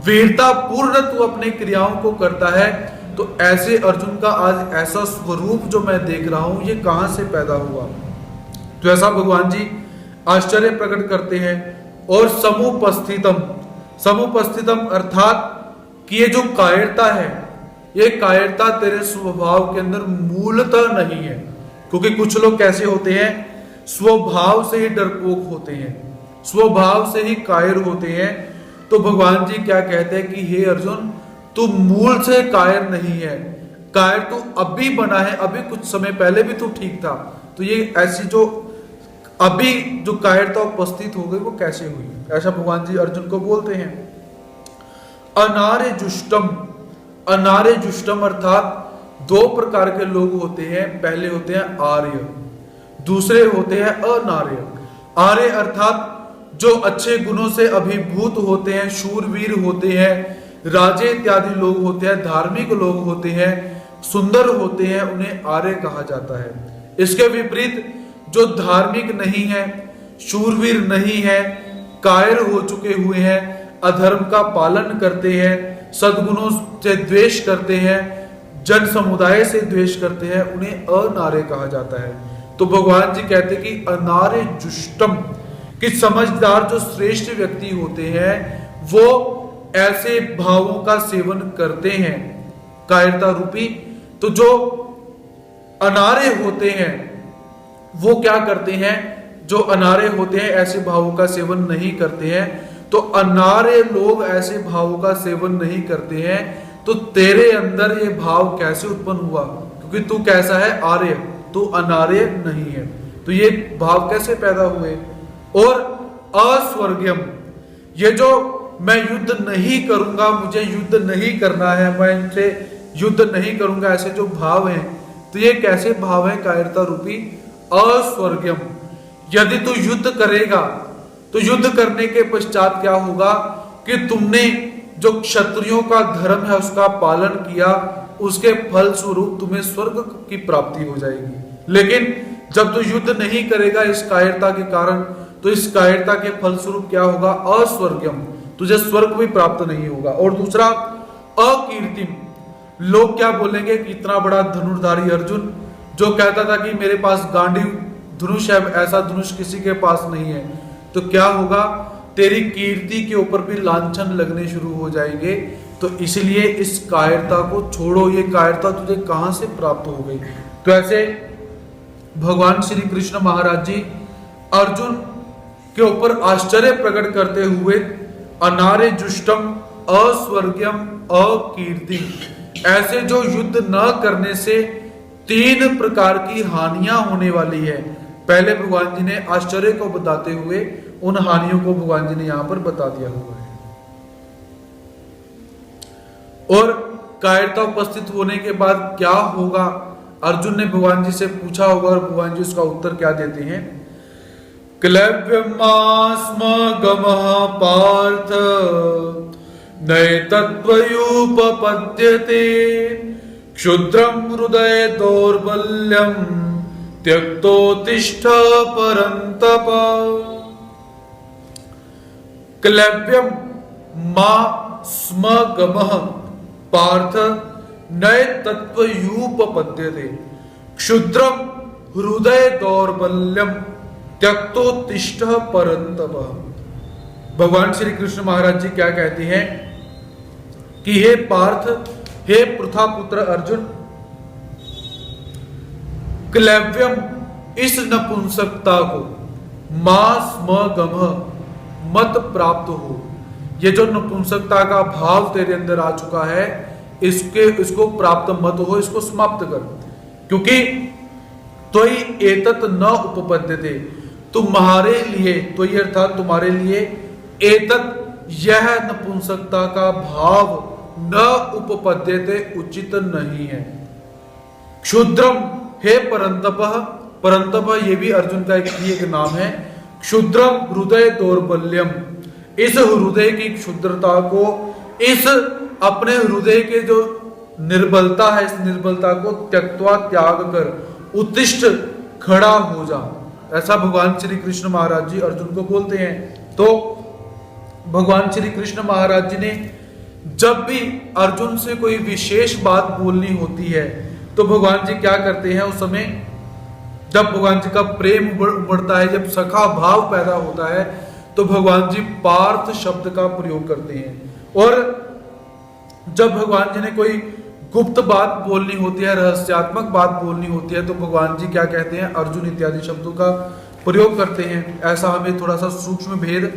वीरता पूर्ण तू अपनी क्रियाओं को करता है। तो ऐसे अर्जुन का आज ऐसा स्वरूप जो मैं देख रहा हूं, ये कहां से पैदा हुआ? तो ऐसा भगवान जी आश्चर्य प्रकट करते हैं। और समुपस्थितम, समुपस्थितम अर्थात कि ये जो कायरता है, ये कायरता तेरे स्वभाव के अंदर मूलतः नहीं है। क्योंकि कुछ लोग कैसे होते हैं? स्वभाव से ही डरपोक होते हैं, स्वभाव से ही कायर होते हैं। तो भगवान जी क्या कहते हैं कि हे अर्जुन, तू मूल से कायर नहीं है, कायर तू अभी बना है, अभी कुछ समय पहले भी तू ठीक था। तो ये ऐसी जो अभी जो कायरता उपस्थित हो गई वो कैसे हुई? ऐसा भगवान जी अर्जुन को बोलते हैं। अनार्य जुष्टम, अनार्य जुष्टम अर्थात दो प्रकार के लोग होते हैं, पहले होते हैं आर्य, दूसरे होते हैं अनार्य। आर्य अर्थात जो अच्छे गुणों से अभिभूत होते हैं, शूरवीर होते हैं, राजे इत्यादि लोग होते हैं, धार्मिक लोग होते हैं, सुंदर होते हैं, उन्हें आर्य कहा जाता है। इसके विपरीत जो धार्मिक नहीं है, शूरवीर नहीं है, कायर हो चुके हुए हैं, अधर्म का पालन करते हैं, सद्गुणों से द्वेष करते हैं, जन समुदाय से द्वेष करते हैं उन्हें अनार्य कहा जाता है। तो भगवान जी कहते हैं कि अनार्य जुष्टम, कि समझदार जो श्रेष्ठ व्यक्ति होते हैं वो ऐसे भावों का सेवन करते हैं कायरता रूपी। तो जो अनार्य होते हैं वो क्या करते हैं, जो अनार्य होते हैं ऐसे भावों का सेवन नहीं करते हैं। तो अनार्य लोग ऐसे भावों का सेवन नहीं करते हैं, तो तेरे अंदर ये भाव कैसे उत्पन्न हुआ, क्योंकि तू कैसा है, आर्य, तू अनार्य नहीं है, तो ये भाव कैसे पैदा हुए। और अस्वर्गीयम, ये जो मैं युद्ध नहीं करूंगा, मुझे युद्ध नहीं करना है, मैं इनसे युद्ध नहीं करूंगा, ऐसे जो भाव हैं, तो ये कैसे भाव है, कायरता रूपी अस्वर्गीयम। यदि तू युद्ध करेगा तो युद्ध करने के पश्चात क्या होगा कि तुमने जो क्षत्रियों का धर्म है उसका पालन किया, उसके फल स्वरूप तुम्हें स्वर्ग की प्राप्ति हो जाएगी। लेकिन जब तू युद्ध नहीं करेगा इस कायरता के कारण, तो इस कायरता के फल स्वरूप क्या होगा, अस्वर्गीयम, तुझे स्वर्ग भी प्राप्त नहीं होगा। और दूसरा अकीर्तिम, लोग क्या बोलेंगे कि इतना बड़ा धनुर्धारी अर्जुन जो कहता था कि मेरे पास गांडीव धनुष है, ऐसा धनुष किसी के पास नहीं है, तो क्या होगा, तेरी कीर्ति के ऊपर भी लांछन लगने शुरू हो जाएंगे। तो इसलिए इस कायरता को छोड़ो, ये कायरता तुझे कहां से प्राप्त हो गई। तो ऐसे भगवान श्री कृष्ण महाराज जी अर्जुन के ऊपर आश्चर्य प्रकट करते हुए अनार्य जुष्टम अस्वर्गीयम अकीर्ति, ऐसे जो युद्ध न करने से 3 प्रकार की हानियां होने वाली है, पहले भगवान जी ने आश्चर्य को बताते हुए उन हानियों को भगवान जी ने यहां पर बता दिया हुआ है। और कायरता उपस्थित होने के बाद क्या होगा, अर्जुन ने भगवान जी से पूछा होगा और भगवान जी उसका उत्तर क्या देते हैं, क्लैव्यमास्म गमः पार्थ नैतत्त्वयुपपद्यते क्षुद्रं हृदय दौर्बल्यं त्यक्तोत्तिष्ठ परन्तप। क्लैव्यम मा स्म गमः पार्थ नैतत्त्वयुपपद्यते क्षुद्रं हृदय दौर्बल्यम त्यक्तोत्तिष्ठ परन्तप। भगवान श्री कृष्ण महाराज जी क्या कहते हैं कि हे पार्थ, हे पृथा पुत्र अर्जुन, क्लैव्यम, इस नपुंसकता को मां स्म गमः, मत प्राप्त हो। ये जो नपुंसकता का भाव तेरे अंदर आ चुका है, इसको प्राप्त मत हो, इसको समाप्त कर, क्योंकि त्वयि एतत् न उपपद्यते, तुम्हारे लिए, त्वयि अर्थात तुम्हारे लिए, एतत् यह नपुंसकता का भाव न उपपद्यते उचित नहीं है। क्षुद्रम, हे परंतप, परंतप ये भी अर्जुन का एक नाम है। क्षुद्रम हृदय दौर्बल्यम, इस हृदय की क्षुद्रता को, इस अपने हृदय के जो निर्बलता है, इस निर्बलता को त्यक्त्वा त्याग कर उत्तिष्ठ, खड़ा हो जा, ऐसा भगवान श्री कृष्ण महाराज जी अर्जुन को बोलते हैं। तो भगवान श्री कृष्ण महाराज जी ने जब भी अर्जुन से कोई विशेष बात बोलनी होती है तो भगवान जी क्या करते हैं, उस समय जब भगवान जी का प्रेम उमड़ता है, जब सखा भाव पैदा होता है, तो भगवान जी पार्थ शब्द का प्रयोग करते हैं। और जब भगवान जी ने कोई गुप्त बात बोलनी होती है, रहस्यात्मक बात बोलनी होती है, तो भगवान जी क्या कहते हैं, अर्जुन इत्यादि शब्दों का प्रयोग करते हैं। ऐसा हमें थोड़ा सा सूक्ष्म भेद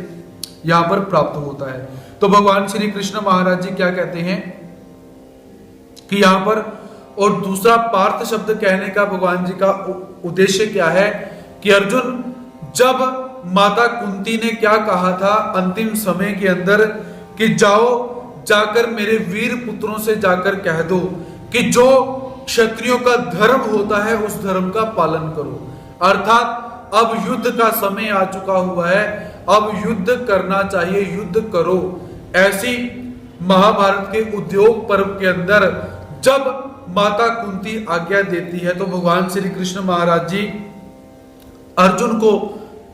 यहां पर प्राप्त होता है। तो भगवान श्री कृष्ण महाराज जी क्या कहते हैं कि यहां पर, और दूसरा पार्थ शब्द कहने का भगवान जी का उद्देश्य क्या है कि अर्जुन, जब माता कुंती ने क्या कहा था अंतिम समय के अंदर कि जाओ जाकर मेरे वीर पुत्रों से जाकर कह दो कि जो क्षत्रियों का धर्म होता है उस धर्म का पालन करो, अर्थात अब युद्ध का समय आ चुका हुआ है, अब युद्ध करना चाहिए, युद्ध करो। ऐसी महाभारत के उद्योग पर्व के अंदर जब माता कुंती आज्ञा देती है तो भगवान श्री कृष्ण महाराज जी अर्जुन को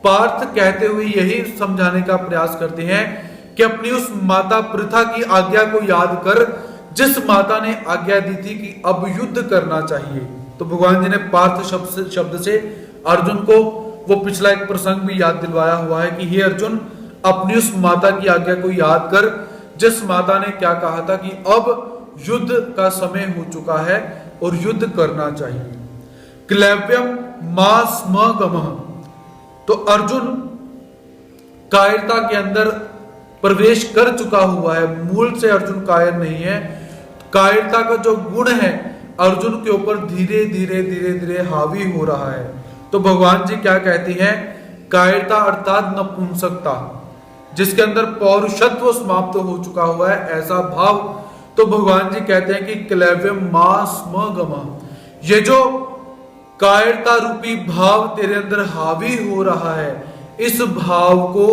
पार्थ कहते हुए यही समझाने का प्रयास करते हैं कि अपनी उस माता प्रथा की आज्ञा को याद कर, जिस माता ने आज्ञा दी थी कि अब युद्ध करना चाहिए। तो भगवान जी ने पार्थ शब्द से अर्जुन को वो पिछला एक प्रसंग भी याद दिलवाया हुआ है कि हे अर्जुन, अपनी उस माता की आज्ञा को याद कर, जिस माता ने क्या कहा था कि अब युद्ध का समय हो चुका है और युद्ध करना चाहिए। क्लैव्यम मा स्म गमः। तो अर्जुन कायरता के अंदर प्रवेश कर चुका हुआ है, मूल से अर्जुन कायर नहीं है। कायरता का जो गुण है अर्जुन के ऊपर धीरे धीरे धीरे धीरे हावी हो रहा है। तो भगवान जी क्या कहती हैं, कायरता अर्थात नपुंसकता, जिसके अंदर पौरुषत्व समाप्त हो चुका हुआ है, ऐसा भाव। तो भगवान जी कहते हैं कि क्लैव्यम मा स्म गमः। ये जो कायरता रूपी भाव तेरे अंदर हावी हो रहा है, इस भाव को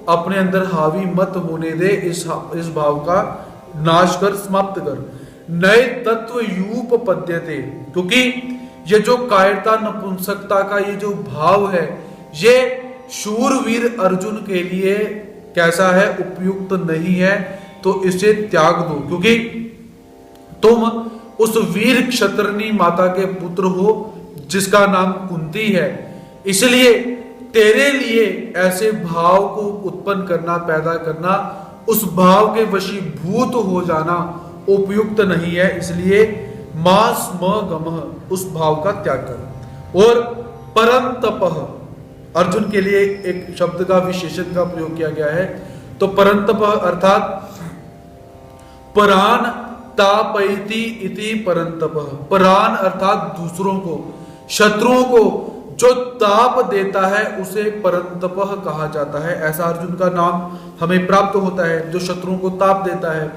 अपने अंदर हावी मत होने दे, इस भाव का नाश कर, समाप्त कर। नए तत्व यूप पद्यते, क्योंकि ये जो कायरता नपुंसकता का ये जो भाव है, ये शूरवीर अर्जुन के लिए कैसा है, उपयुक्त नहीं है। तो इसे त्याग दो, क्योंकि तुम उस वीर क्षत्रनी माता के पुत्र हो जिसका नाम कुंती है, इसलिए तेरे लिए ऐसे भाव को उत्पन्न करना, पैदा करना, उस भाव के वशीभूत हो जाना उपयुक्त नहीं है। इसलिए मास म गमः, उस भाव का त्याग कर। और परंतपः, अर्जुन के लिए एक शब्द का विशेषण का प्रयोग किया गया है। तो परंतपः अर्थात परान तापयति इति परंतपः। परान अर्थात दूसरों को, शत्रुओं को जो ताप देता है उसे परंतपः कहा जाता है। ऐसा अर्जुन का नाम हमें प्राप्त होता है, जो शत्रुओं को ताप देता है।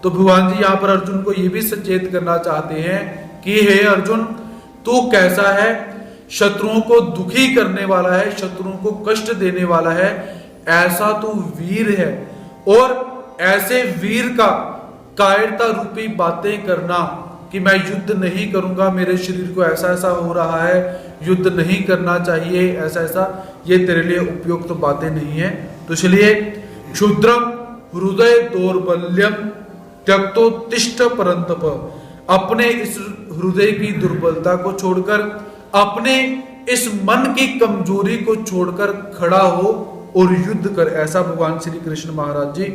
तो भगवान जी यहाँ पर अर्जुन को यह भी सचेत करना चाहते हैं कि हे अर्जुन, तू कैसा है, शत्रुओं को दुखी करने वाला है, शत्रुओं को कष्ट देने वाला है, ऐसा तू वीर है। और ऐसे वीर का कायरता रूपी बातें करना कि मैं युद्ध नहीं करूंगा, मेरे शरीर को ऐसा ऐसा हो रहा है, युद्ध नहीं करना चाहिए, ऐसा ऐसा, ये तेरे लिए उपयुक्त बातें नहीं है। तो इसलिए क्षुद्रम हृदय दौर्बल्यम त्यक्तो तिष्ठ परंतप, अपने इस हृदय की दुर्बलता को छोड़कर, अपने इस मन की कमजोरी को छोड़कर खड़ा हो और युद्ध कर। ऐसा भगवान श्री कृष्ण महाराज जी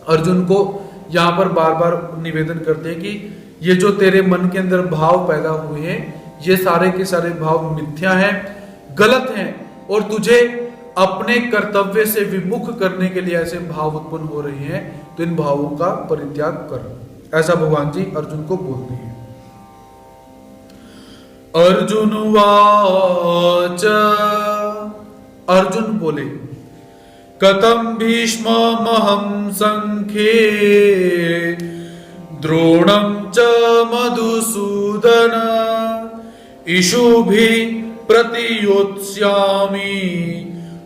अर्जुन को यहां पर बार बार निवेदन करते हैं कि ये जो तेरे मन के अंदर भाव पैदा हुए हैं, ये सारे के सारे भाव मिथ्या हैं, गलत हैं, और तुझे अपने कर्तव्य से विमुख करने के लिए ऐसे भाव उत्पन्न हो रहे हैं, तो इन भावों का परित्याग कर। ऐसा भगवान जी अर्जुन को बोलते हैं। अर्जुन वाच, अर्जुन बोले, कथम भीष्ममहं संख्ये द्रोणं च मधुसूदन इषुभिः प्रतियोत्स्यामि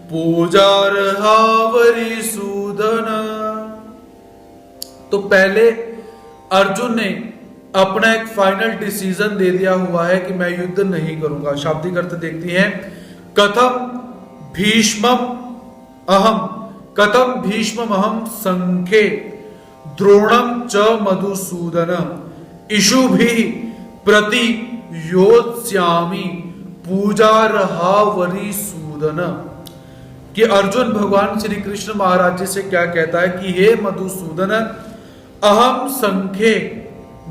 पूजार्हा वरिसूदन। तो पहले अर्जुन ने अपना एक फाइनल डिसीजन दे दिया हुआ है कि मैं युद्ध नहीं करूंगा। शाब्दिक अर्थ देखते हैं, कथम भीष्मम अहम, कथम भीष्मम अहम संख्ये द्रोणम च मधुसूदन इषुभिः प्रति योत्स्यामि पूजार्हा वरिसूदन। कि अर्जुन भगवान श्री कृष्ण महाराज जी से क्या कहता है कि हे मधुसूदन, अहम संख्ये,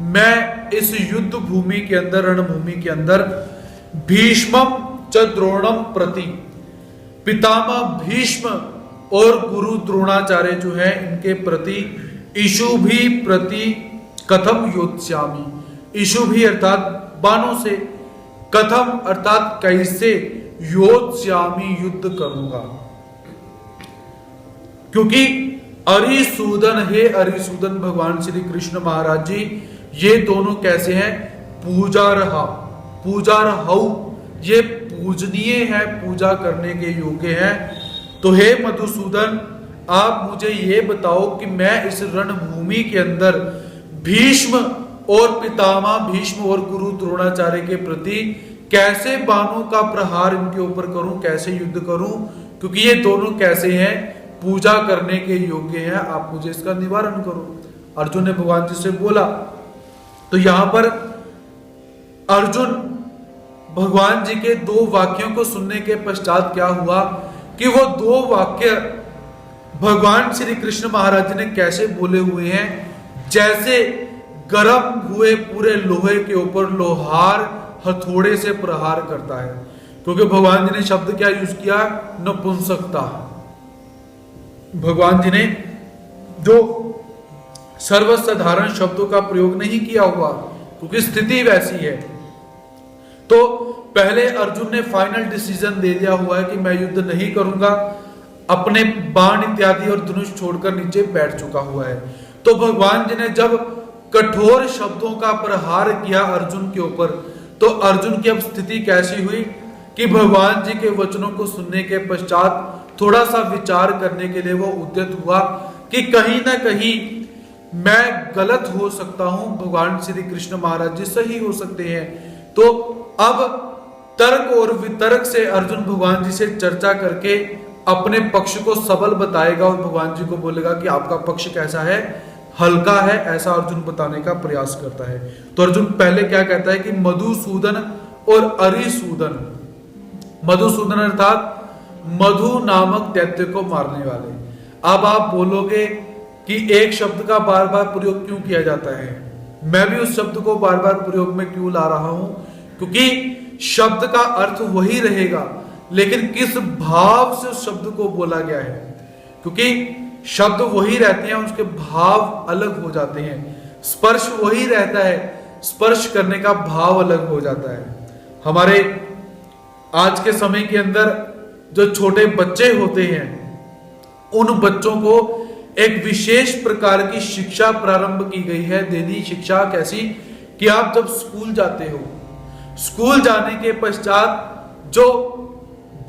मैं इस युद्ध भूमि के अंदर, रणभूमि के अंदर, भीष्मम च द्रोणम प्रति, पितामह भीष्म और गुरु द्रोणाचार्य जो है इनके प्रति, इषुभि प्रति कथम योत्स्यामि, इषुभि अर्थात बाणों से, कथम अर्थात कैसे, योत्स्यामि युद्ध करूंगा। क्योंकि अरिसूदन, हे अरिसूदन भगवान श्री कृष्ण महाराज जी, ये दोनों कैसे हैं, पूजार्हा, पूजार्हौ, ये पूजनीय है, पूजा करने के योग्य हैं। तो हे मधुसूदन, आप मुझे ये बताओ कि मैं इस रणभूमि के अंदर भीष्म और पितामह भीष्म और गुरु द्रोणाचार्य के प्रति कैसे बाणों का प्रहार इनके ऊपर करूं, कैसे युद्ध करूं, क्योंकि ये दोनों कैसे हैं, पूजा करने के योग्य हैं, आप मुझे इसका निवारण करो। अर्जुन ने भगवान जी से बोला। तो यहां पर अर्जुन भगवान जी के दो वाक्यों को सुनने के पश्चात क्या हुआ कि वो दो वाक्य भगवान श्री कृष्ण महाराज जी ने कैसे बोले हुए हैं, जैसे गर्म हुए पूरे लोहे के ऊपर लोहार हथौड़े से प्रहार करता है। क्योंकि भगवान जी ने शब्द क्या यूज किया, नपुंसकता। भगवान जी ने जो सर्वसाधारण शब्दों का प्रयोग नहीं किया हुआ, क्योंकि स्थिति वैसी है। तो पहले अर्जुन ने फाइनल डिसीजन दे दिया हुआ है कि मैं युद्ध नहीं करूंगा, अपने बाण इत्यादि और धनुष छोड़कर नीचे बैठ चुका हुआ है। तो भगवान जी ने जब कठोर शब्दों का प्रहार किया अर्जुन के ऊपर, तो अर्जुन की अब स्थिति कैसी हुई कि भगवान जी के वचनों को सुनने के पश्चात थोड़ा सा विचार करने के लिए वो उद्यत हुआ कि कहीं ना कहीं मैं गलत हो सकता हूं, भगवान श्री कृष्ण महाराज जी सही हो सकते हैं। तो अब तर्क और वितर्क से अर्जुन भगवान जी से चर्चा करके अपने पक्ष को सबल बताएगा और भगवान जी को बोलेगा कि आपका पक्ष कैसा है, हल्का है, ऐसा अर्जुन बताने का प्रयास करता है। तो अर्जुन पहले क्या कहता है कि मधुसूदन और अरिसूदन, मधुसूदन अर्थात मधु नामक दैत्य को मारने वाले। अब आप बोलोगे कि एक शब्द का बार बार प्रयोग क्यों किया जाता है, मैं भी उस शब्द को बार बार प्रयोग में क्यों ला रहा हूं, क्योंकि शब्द का अर्थ वही रहेगा, लेकिन किस भाव से उस शब्द को बोला गया है। क्योंकि शब्द वही रहते हैं, उसके भाव अलग हो जाते हैं। स्पर्श वही रहता है, स्पर्श करने का भाव अलग हो जाता है। हमारे आज के समय के अंदर जो छोटे बच्चे होते हैं, उन बच्चों को एक विशेष प्रकार की शिक्षा प्रारंभ की गई है, देनी शिक्षा कैसी कि आप जब स्कूल जाते हो, स्कूल जाने के पश्चात जो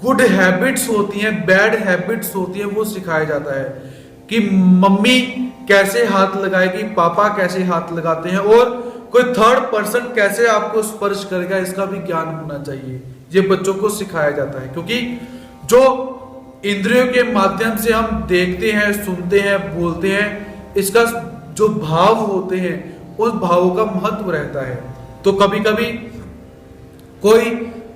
गुड हैबिट्स होती हैं, बैड हैबिट्स होती हैं, वो सिखाया जाता है कि मम्मी कैसे हाथ लगाएगी, पापा कैसे हाथ लगाते हैं, और कोई थर्ड पर्सन कैसे आपको स्पर्श करेगा, इसका भी ज्ञान होना चाहिए। ये बच्चों को सिखाया जाता है, क्योंकि जो इंद्रियों के माध्यम से हम देखते हैं, सुनते हैं, बोलते हैं, इसका जो भाव होते हैं उस भावों का महत्व रहता है। तो कभी कभी कोई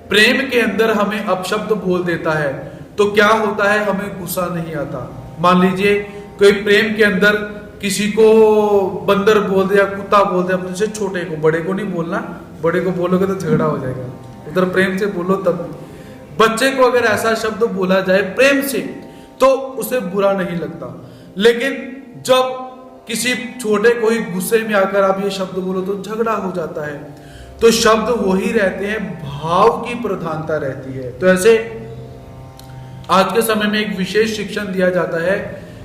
प्रेम के अंदर हमें अपशब्द बोल देता है तो क्या होता है, हमें गुस्सा नहीं आता। मान लीजिए कोई प्रेम के अंदर किसी को बंदर बोल दे या कुत्ता बोल दे, अपने से छोटे को, बड़े को नहीं बोलना, बड़े को बोलोगे तो झगड़ा हो जाएगा, उधर प्रेम से बोलो। तब बच्चे को अगर ऐसा शब्द बोला जाए प्रेम से तो उसे बुरा नहीं लगता, लेकिन जब किसी छोटे को ही गुस्से में आकर आप ये शब्द बोलो तो झगड़ा हो जाता है। तो शब्द वही रहते हैं, भाव की प्रधानता रहती है। तो ऐसे आज के समय में एक विशेष शिक्षण दिया जाता है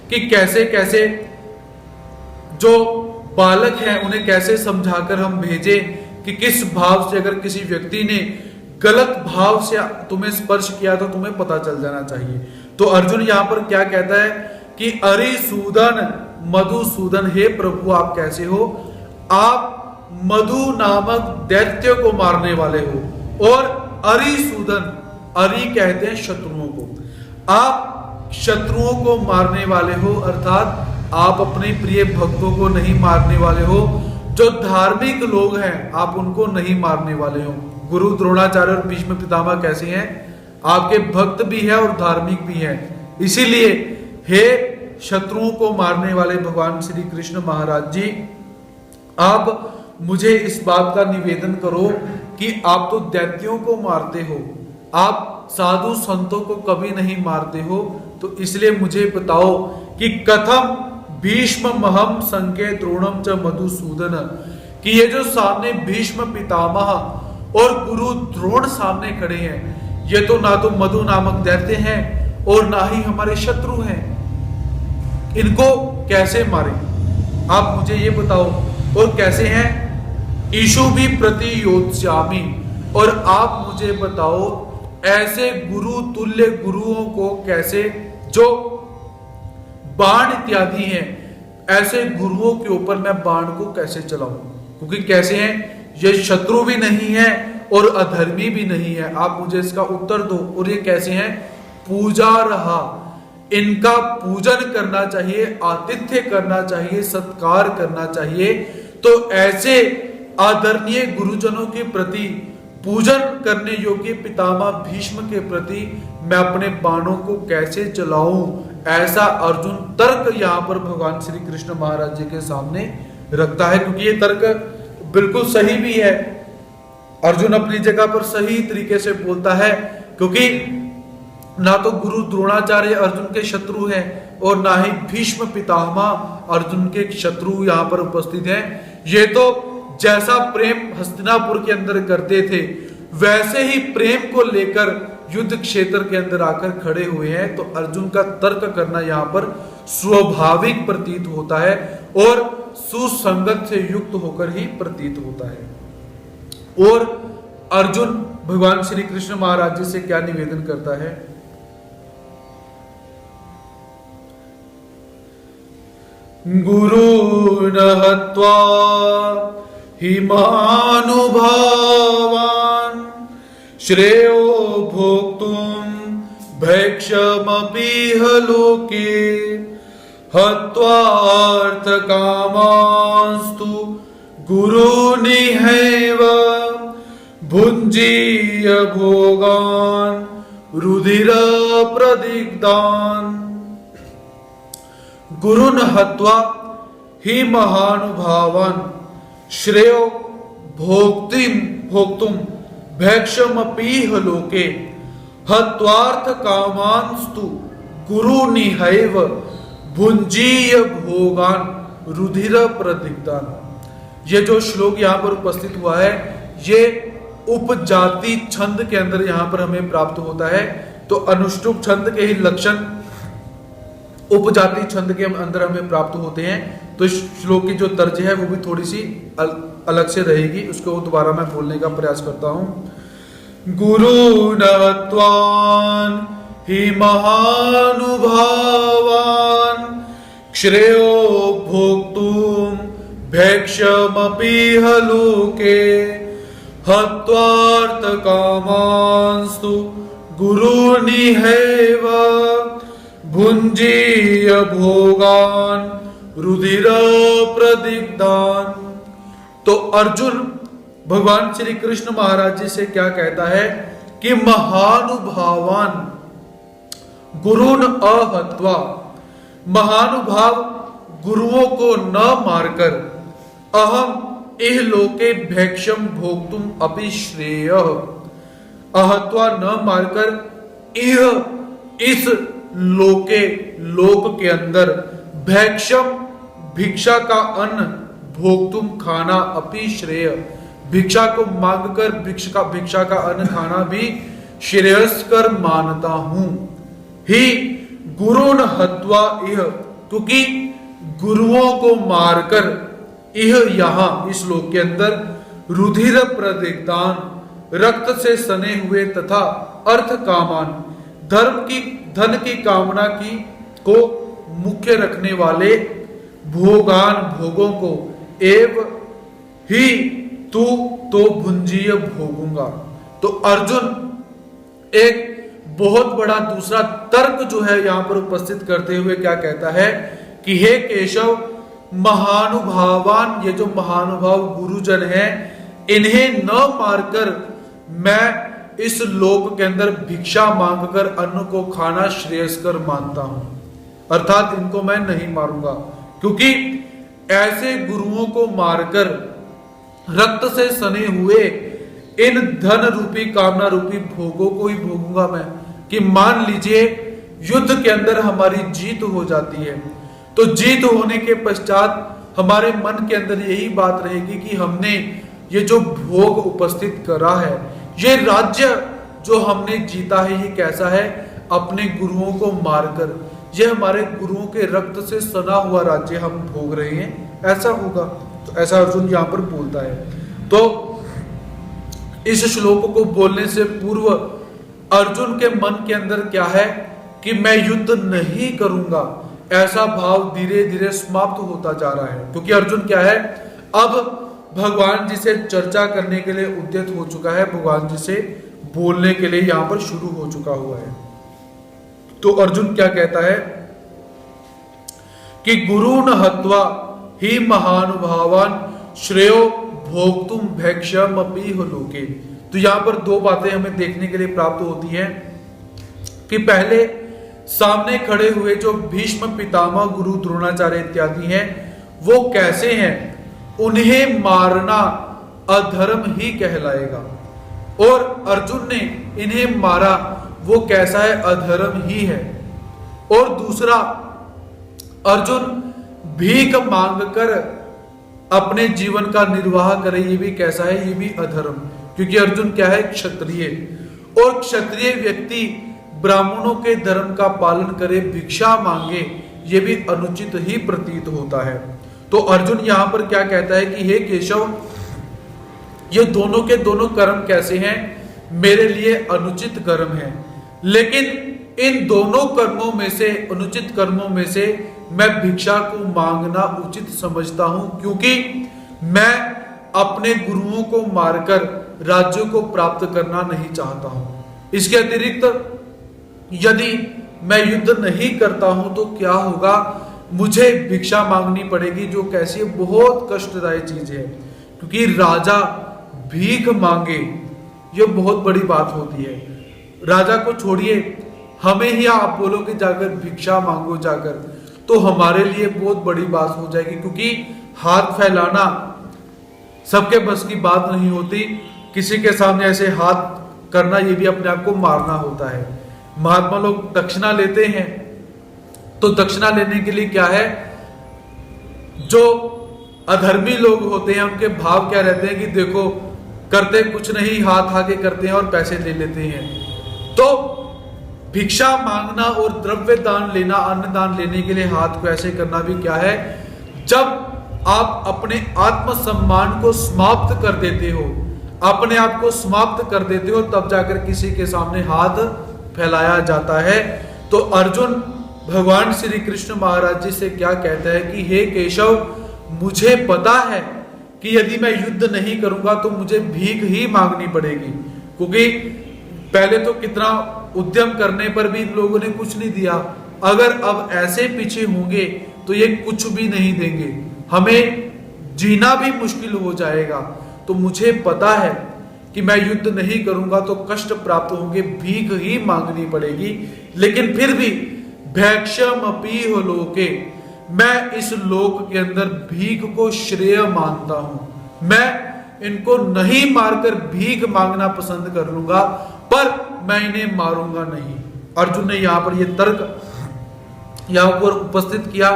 कि कैसे कैसे जो बालक हैं उन्हें कैसे समझाकर हम भेजें कि किस भाव से, अगर किसी व्यक्ति ने गलत भाव से तुम्हें स्पर्श किया तो तुम्हें पता चल जाना चाहिए। तो अर्जुन यहां पर क्या कहता है कि अरिसूदन मधुसूदन, हे प्रभु आप कैसे हो, आप मधु नामक दैत्य को मारने वाले हो, और अरिसूदन, अरि कहते हैं शत्रुओं को, आप शत्रुओं को मारने वाले हो, अर्थात आप अपने प्रिय भक्तों को नहीं मारने वाले हो, जो धार्मिक लोग हैं आप उनको नहीं मारने वाले हो। गुरु द्रोणाचार्य और भीष्म पितामह कैसे हैं, आपके भक्त भी हैं और धार्मिक भी हैं। इसीलिए हे शत्रुओं को मारने वाले भगवान श्री कृष्ण महाराज जी, आप मुझे इस बात का निवेदन करो कि आप तो दैत्यों को मारते हो, आप साधु संतों को कभी नहीं मारते हो, तो इसलिए मुझे बताओ कि कथम भीष्म महम संके द्रोणम च मधुसूदन, कि ये जो सामने भीष्म पितामह और गुरु द्रोण सामने खड़े हैं, ये तो ना तो मधु नामक दैत्य हैं और ना ही हमारे शत्रु हैं, इनको कैसे मारे आप मुझे ये बताओ। और कैसे हैं, ईशु भी प्रति योत्स्यामि, और आप मुझे बताओ ऐसे गुरु तुल्य गुरुओं को कैसे, जो बाण इत्यादि हैं, ऐसे गुरुओं के ऊपर मैं बाण को कैसे चलाऊं, क्योंकि कैसे हैं, ये शत्रु भी नहीं है और अधर्मी भी नहीं है, आप मुझे इसका उत्तर दो। और ये कैसे हैं, पूजा रहा, इनका पूजन करना चाहिए, आतिथ्य करना चाहिए, सत्कार करना चाहिए। तो ऐसे आदरणीय गुरुजनों के प्रति, पूजन करने योग्य पितामह भीष्म के प्रति मैं अपने बाणों को कैसे चलाऊं, ऐसा अर्जुन तर्क यहाँ पर भगवान श्री कृष्ण महाराज जी के सामने रखता है। क्योंकि ये तर्क बिल्कुल सही भी है, अर्जुन अपनी जगह पर सही तरीके से बोलता है। क्योंकि ना तो गुरु द्रोणाचार्य अर्जुन के शत्रु हैं और ना ही भीष्म पितामह अर्जुन के शत्रु यहाँ पर उपस्थित हैं। ये तो जैसा प्रेम हस्तिनापुर के अंदर करते थे वैसे ही प्रेम को लेकर युद्ध क्षेत्र के अंदर आकर खड़े हुए हैं। तो अर्जुन का तर्क करना यहाँ पर स्वाभाविक प्रतीत होता है और सुसंगत से युक्त होकर ही प्रतीत होता है। और अर्जुन भगवान श्री कृष्ण महाराज जी से क्या निवेदन करता है? गुरु हत्वा हिमानुभावान श्रेयो भोक्तुम भैक्षमपीह लोके हत्वार्थ कामांस्तु गुरुनिहैव भुञ्जीय भोगान रुधिर प्रदिग्धान। गुरुन हत्वा ही महानुभावान श्रेयो भोक्तुम भैक्षमपीह लोके हत्वार्थ कामांस्तु गुरुनिहैव भुञ्जीय भोगान रुधिर प्रदिग्धान। ये जो श्लोक यहाँ पर उपस्थित हुआ है ये उपजाति छंद के अंदर यहाँ पर हमें प्राप्त होता है। तो अनुष्टुप छंद के ही लक्षण उपजाति छंद के अंदर हमें प्राप्त होते हैं। तो इस श्लोक की जो तर्ज है वो भी थोड़ी सी अलग से रहेगी, उसको दोबारा मैं बोलने का प्रयास करता हूं। गुरु नत्वान ही महानुभावान श्रेयो भोक्तुम भैक्षमपीह लोके हत्वार्थ कामांस्तु गुरुनिहैव भुञ्जीय भोगान रुधिर प्रदिग्धान। तो अर्जुन भगवान श्री कृष्ण महाराज जी से क्या कहता है कि महानुभावान गुरुन अहत्वा, महानुभाव गुरुओं को न मारकर अहम इह लोके भैक्षम भोक्तुम अपि श्रेय, अहत्वा न मारकर इह इस लोके लोक के अंदर भैक्षम भिक्षा का अन्न भोक्तुम खाना अपि श्रेय, भिक्षा को मांगकर भिक्षा का अन्न खाना भी श्रेयस्कर मानता हूं। ही गुरुन हत्वा इह, क्योंकि गुरुओं को मारकर इह यहां इस लोक के अंदर रुधिर प्रदिग्धान रक्त से सने हुए तथा अर्थ कामान धन की कामना की को मुख्य रखने वाले भोगान भोगों को एव ही तू तो भुंजीय भोगूंगा। तो अर्जुन एक बहुत बड़ा दूसरा तर्क जो है यहां पर उपस्थित करते हुए क्या कहता है कि हे केशव, महानुभावान, ये जो महानुभाव गुरुजन हैं इन्हें न मारकर मैं इस लोक के अंदर भिक्षा मांगकर अन्न को खाना श्रेयस्कर मानता हूं, अर्थात इनको मैं नहीं मारूंगा, क्योंकि ऐसे गुरुओं को मारकर रक्त से सने हुए इन धन रूपी कामना रूपी भोगों को ही भोगूंगा मैं। कि मान लीजिए युद्ध के अंदर हमारी जीत हो जाती है, तो जीत होने के पश्चात हमारे मन के अंदर यही बात रहेगी कि हमने ये जो भोग उपस्थित करा है, ये राज्य जो हमने जीता है, ये कैसा है? अपने गुरुओं को मारकर, ये हमारे गुरुओं के रक्त से सना हुआ राज्य हम भोग रहे हैं, ऐसा होगा। तो ऐसा अर्जुन यहां पर बोलता है। तो इस श्लोक को बोलने से पूर्व अर्जुन के मन के अंदर क्या है कि मैं युद्ध नहीं करूंगा, ऐसा भाव धीरे धीरे समाप्त होता जा रहा है। क्योंकि अर्जुन क्या है, अब भगवान जी से चर्चा करने के लिए उद्यत हो चुका है, भगवान जी से बोलने के लिए यहां पर शुरू हो चुका हुआ है। तो अर्जुन क्या कहता है कि गुरुन हत्वा ही महानुभावान श्रेयो भोक्तुम भैक्ष्यमपि लोके। तो यहां पर दो बातें हमें देखने के लिए प्राप्त होती हैं कि पहले सामने खड़े हुए जो भीष्म पितामह गुरु द्रोणाचार्य इत्यादि हैं वो कैसे हैं, उन्हें मारना अधर्म ही कहलाएगा, और अर्जुन ने इन्हें मारा वो कैसा है, अधर्म ही है। और दूसरा, अर्जुन भीख मांगकर अपने जीवन का निर्वाह करे, ये भी कैसा है, ये भी अधर्म, क्योंकि अर्जुन क्या है, क्षत्रिय, और क्षत्रिय व्यक्ति ब्राह्मणों के धर्म का पालन करे, भिक्षा मांगे, ये भी अनुचित ही प्रतीत होता है। तो अर्जुन यहां पर क्या कहता है कि हे केशव, ये दोनों के दोनों कर्म कैसे हैं, मेरे लिए अनुचित कर्म है, लेकिन इन दोनों कर्मों में से, अनुचित कर्मों में से मैं भिक्षा को मांगना उचित समझता हूं, क्योंकि मैं अपने गुरुओं को मारकर राज्यों को प्राप्त करना नहीं चाहता हूं। इसके अतिरिक्त यदि मैं युद्ध नहीं करता हूं तो क्या होगा, मुझे भिक्षा मांगनी पड़ेगी, जो कैसी बहुत कष्टदायी चीज है, क्योंकि राजा भीख मांगे ये बहुत बड़ी बात होती है। राजा को छोड़िए, हमें ही आप बोलोगे जाकर भिक्षा मांगो जाकर, तो हमारे लिए बहुत बड़ी बात हो जाएगी, क्योंकि हाथ फैलाना सबके बस की बात नहीं होती। किसी के सामने ऐसे हाथ करना, ये भी अपने आप को मारना होता है। महात्मा लोग दक्षिणा लेते हैं, तो दक्षिणा लेने के लिए क्या है, जो अधर्मी लोग होते हैं उनके भाव क्या रहते हैं कि देखो करते कुछ नहीं, हाथ आगे करते हैं और पैसे ले लेते हैं। तो भिक्षा मांगना और द्रव्य दान लेना, अन्न दान लेने के लिए हाथ को ऐसे करना भी क्या है, जब आप अपने आत्मसम्मान को समाप्त कर देते हो, अपने आप को समाप्त कर देते हो, तब जाकर किसी के सामने हाथ फैलाया जाता है। तो अर्जुन भगवान श्री कृष्ण महाराज जी से क्या कहता है कि हे केशव, मुझे पता है कि यदि मैं युद्ध नहीं करूंगा तो मुझे भीख ही मांगनी पड़ेगी, क्योंकि पहले तो कितना उद्यम करने पर भी इन लोगों ने कुछ नहीं दिया, अगर अब ऐसे पीछे होंगे तो ये कुछ भी नहीं देंगे, हमें जीना भी मुश्किल हो जाएगा। तो मुझे पता है कि मैं युद्ध नहीं करूंगा तो कष्ट प्राप्त होंगे, भीख ही मांगनी पड़ेगी, लेकिन फिर भी भैक्ष्यमपि लोके, मैं इस लोक के अंदर भीख को श्रेय मानता हूं। मैं इनको नहीं मारकर भीख मांगना पसंद कर लूंगा, पर मैं इन्हें मारूंगा नहीं। अर्जुन ने यहां पर यह तर्क यहां पर उपस्थित किया।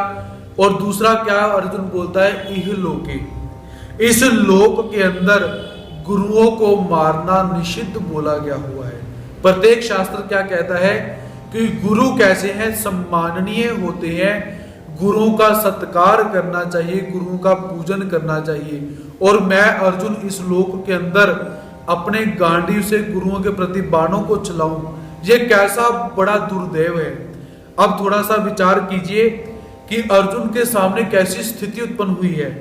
और दूसरा क्या अर्जुन बोलता है, इह लोके, इस लोक के अंदर गुरुओं को मारना निषिद्ध बोला गया हुआ है। प्रत्येक शास्त्र क्या कहता है कि गुरु कैसे हैं, सम्माननीय होते हैं, गुरुओं का सत्कार करना चाहिए, गुरुओं का पूजन करना चाहिए। और मैं अर्जुन इस लोक के अंदर अपने गांडीव से गुरुओं के प्रति बाणों को चलाऊं, ये कैसा बड़ा दुर्दैव है। अब थोड़ा सा विचार कीजिए कि अर्जुन के सामने कैसी स्थिति उत्पन्न हुई है।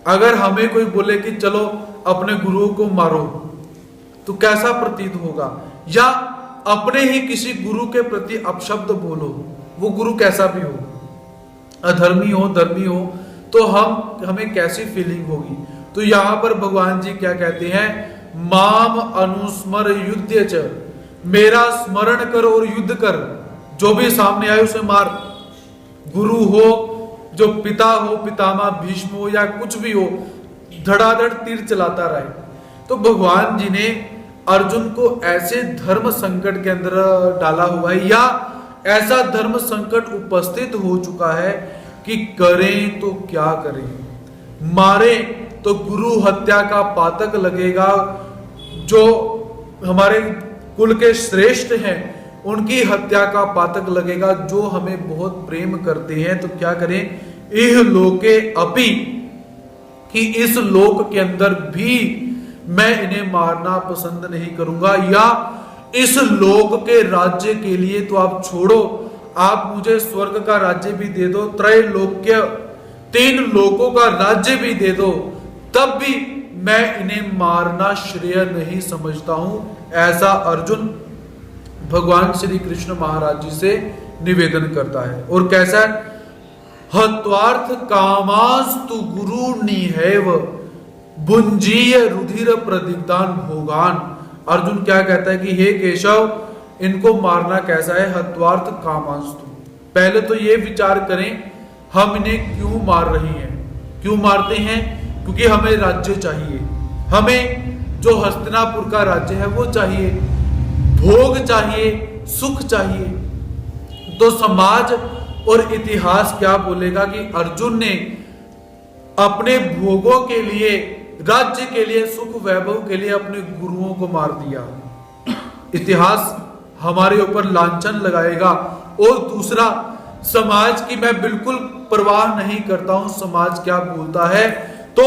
अगर हमें कोई बोले कि चलो अपने गुरुओं को मारो, तो कैसा प्रतीत होगा, या अपने ही किसी गुरु के प्रति अपशब्द बोलो, वो गुरु कैसा भी हो, अधर्मी हो धर्मी हो, तो हमें कैसी फीलिंग होगी। तो यहां पर भगवान जी क्या कहते हैं, माम अनुस्मर युद्ध च, मेरा स्मरण कर और युद्ध कर, जो भी सामने आए उसे मार। गुरु हो, जो पिता हो, पितामह भीष्म हो, या कुछ भी हो, धड़ाधड़ तीर चलाता रहे। तो भगवान जी ने अर्जुन को ऐसे धर्म संकट के अंदर डाला हुआ है, या ऐसा धर्म संकट उपस्थित हो चुका है कि करें तो क्या करें, मारे तो गुरु हत्या का पातक लगेगा। जो हमारे कुल के श्रेष्ठ हैं उनकी हत्या का पातक लगेगा, जो हमें बहुत प्रेम करते हैं। तो क्या करें, इह लोके अपि, कि इस लोक के अंदर भी मैं इन्हें मारना पसंद नहीं करूंगा, या इस लोक के राज्य के लिए तो आप छोड़ो, आप मुझे स्वर्ग का राज्य भी दे दो, त्रैलोक्य 3 लोकों का राज्य भी दे दो, तब भी मैं इन्हें मारना श्रेय नहीं समझता हूं। ऐसा अर्जुन भगवान श्री कृष्ण महाराज जी से निवेदन करता है। और कैसा है? हत्वार्थ कामास्तु गुरु निहैव भुंजीय रुधिर प्रदिग्धान भोगान। अर्जुन क्या कहता है कि हे केशव, इनको मारना कैसा है? हत्वार्थ कामास्तु। पहले तो ये विचार करें हम इन्हें क्यों मार रहे हैं। क्यों मारते हैं? क्योंकि हमें राज्य चाहिए, हमें जो हस्तिनापुर का राज्य है वो चाहिए, भोग चाहिए, सुख चाहिए। तो समाज और इतिहास क्या बोलेगा कि अर्जुन ने अपने भोगों के लिए, राज्य के लिए, सुख वैभव के लिए अपने गुरुओं को मार दिया। इतिहास हमारे ऊपर लांछन लगाएगा। और दूसरा, समाज की मैं बिल्कुल परवाह नहीं करता हूं समाज क्या बोलता है, तो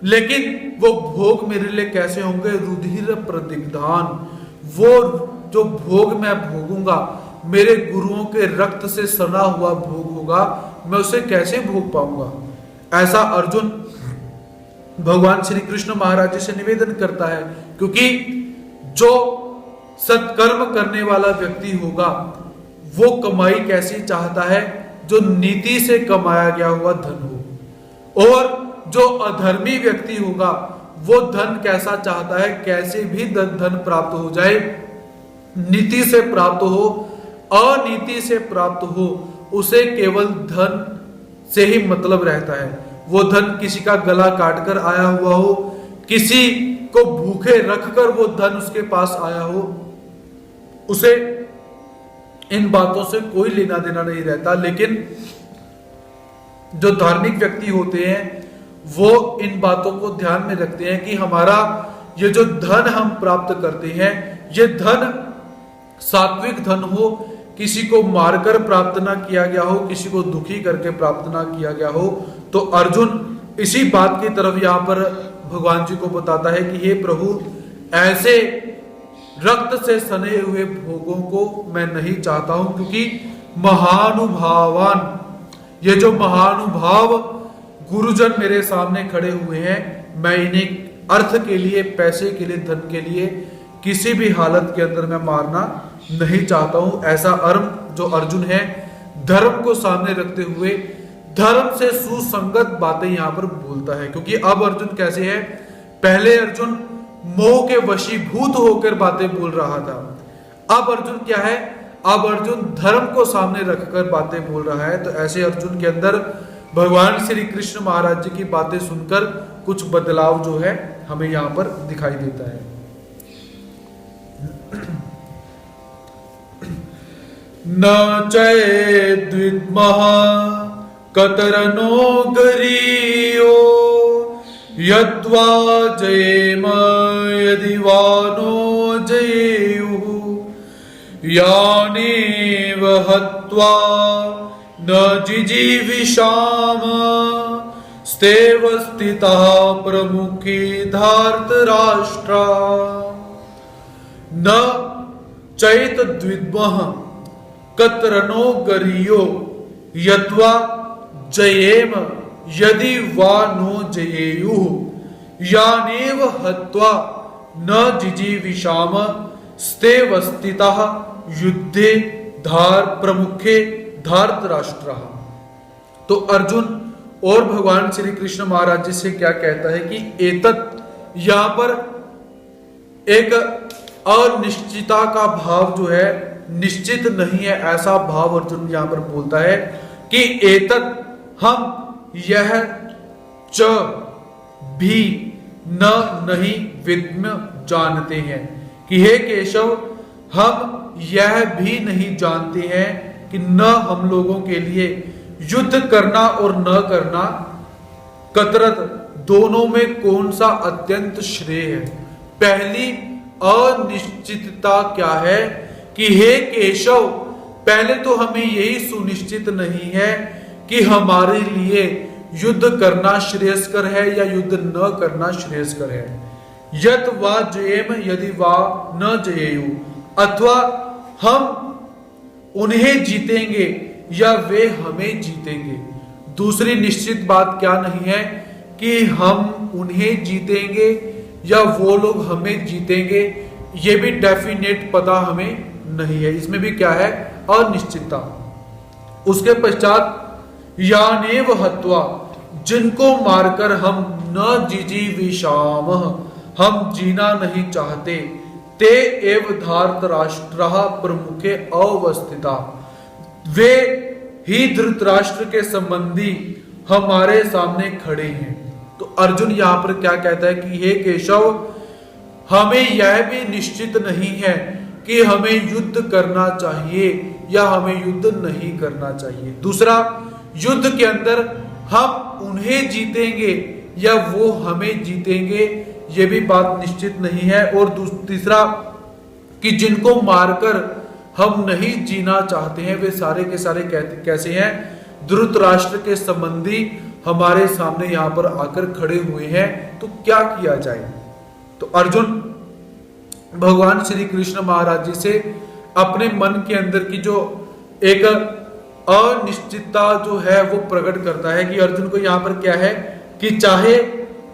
लेकिन वो भोग मेरे लिए कैसे होंगे? रुधिर प्रदिग्धान। वो जो भोग मैं भोगूंगा मेरे गुरुओं के रक्त से सना हुआ भोग होगा, मैं उसे कैसे भोग पाऊंगा? ऐसा अर्जुन भगवान श्री कृष्ण महाराज जी से निवेदन करता है। क्योंकि जो सत्कर्म करने वाला व्यक्ति होगा वो कमाई कैसी चाहता है? जो नीति से कमाया गया हुआ धन हो। और जो अधर्मी व्यक्ति होगा वो धन कैसा चाहता है? कैसे भी धन प्राप्त हो जाए, नीति से प्राप्त हो, अनीति से प्राप्त हो, उसे केवल धन से ही मतलब रहता है। वो धन किसी का गला काटकर आया हुआ हो, किसी को भूखे रखकर वो धन उसके पास आया हो, उसे इन बातों से कोई लेना देना नहीं रहता। लेकिन जो धार्मिक व्यक्ति होते हैं वो इन बातों को ध्यान में रखते हैं कि हमारा ये जो धन हम प्राप्त करते हैं, ये धन सात्विक धन हो, किसी को मारकर प्राप्त ना किया गया हो, किसी को दुखी करके प्राप्त ना किया गया हो। तो अर्जुन इसी बात की तरफ यहां पर भगवान जी को बताता है कि हे प्रभु, ऐसे रक्त से सने हुए भोगों को मैं नहीं चाहता हूं, क्योंकि महानुभावान, ये जो महानुभाव गुरुजन मेरे सामने खड़े हुए हैं, मैं इन्हें अर्थ के लिए, पैसे के लिए, धन के लिए किसी भी हालत के अंदर मैं मारना नहीं चाहता हूं। ऐसा जो अर्जुन है धर्म को सामने रखते हुए धर्म से सुसंगत बातें यहां पर बोलता है। क्योंकि अब अर्जुन कैसे है? पहले अर्जुन मोह के वशीभूत होकर बातें बोल रहा था, अब अर्जुन क्या है? अब अर्जुन धर्म को सामने रखकर बातें बोल रहा है। तो ऐसे अर्जुन के अंदर भगवान श्री कृष्ण महाराज जी की बातें सुनकर कुछ बदलाव जो है हमें यहां पर दिखाई देता है। न चैद्विद्मः कतरनो गरीयो यद्वा जयेम यदि वा नो जयेयुः यानेव हत्वा न जिजीविषाम स्तेव स्थितः प्रमुखे धार्तराष्ट्रा। न चैत द्विद्मः कतरनो गरीयो यद्वा जयेम यदि वा नो जयेयुः यानेव हत्वा न जिजीविषाम स्तेव स्थितः युद्धे धार प्रमुखे धार्तराष्ट्रः। तो अर्जुन और भगवान श्री कृष्ण महाराज जी से क्या कहता है कि एतत्, यहां पर एक अनिश्चितता का भाव जो है, निश्चित नहीं है ऐसा भाव अर्जुन यहां पर बोलता है कि एतत्, हम यह च भी न नहीं विद्म जानते हैं कि हे केशव, हम यह भी नहीं जानते हैं कि न हम लोगों के लिए युद्ध करना और न करना, कतरत, दोनों में कौन सा अत्यंत श्रेय है। पहली अनिश्चितता क्या है कि हे केशव, पहले तो हमें यही सुनिश्चित नहीं है कि हमारे लिए युद्ध करना श्रेयस्कर है या युद्ध न करना श्रेयस्कर है। यत वा जयेम यदि वा न जयेयु, अथवा हम उन्हें जीतेंगे या वे हमें जीतेंगे। दूसरी निश्चित बात क्या नहीं है कि हम उन्हें जीतेंगे या वो लोग हमें जीतेंगे। ये भी डेफिनेट पता हमें नहीं है, इसमें भी क्या है, अनिश्चितता। उसके पश्चात यानेव हत्वा, जिनको मारकर हम न जिजीविषाम, हम जीना नहीं चाहते, ते एव धार्तराष्ट्र प्रमुखे अवस्थिता, वे ही धृतराष्ट्र के संबंधी हमारे सामने खड़े हैं। तो अर्जुन यहां पर क्या कहता है कि हे केशव, हमें यह भी निश्चित नहीं है कि हमें युद्ध करना चाहिए या हमें युद्ध नहीं करना चाहिए। दूसरा, युद्ध के अंदर हम उन्हें जीतेंगे या वो हमें जीतेंगे, ये भी बात निश्चित नहीं है। और तीसरा कि जिनको मारकर हम नहीं जीना चाहते हैं, वे सारे के सारे कैसे हैं, धृतराष्ट्र के संबंधी हमारे सामने यहां पर आकर खड़े हुए हैं। तो क्या किया जाए? तो अर्जुन भगवान श्री कृष्ण महाराज जी से अपने मन के अंदर की जो एक अनिश्चितता जो है वो प्रकट करता है कि अर्जुन को यहां पर क्या है कि चाहे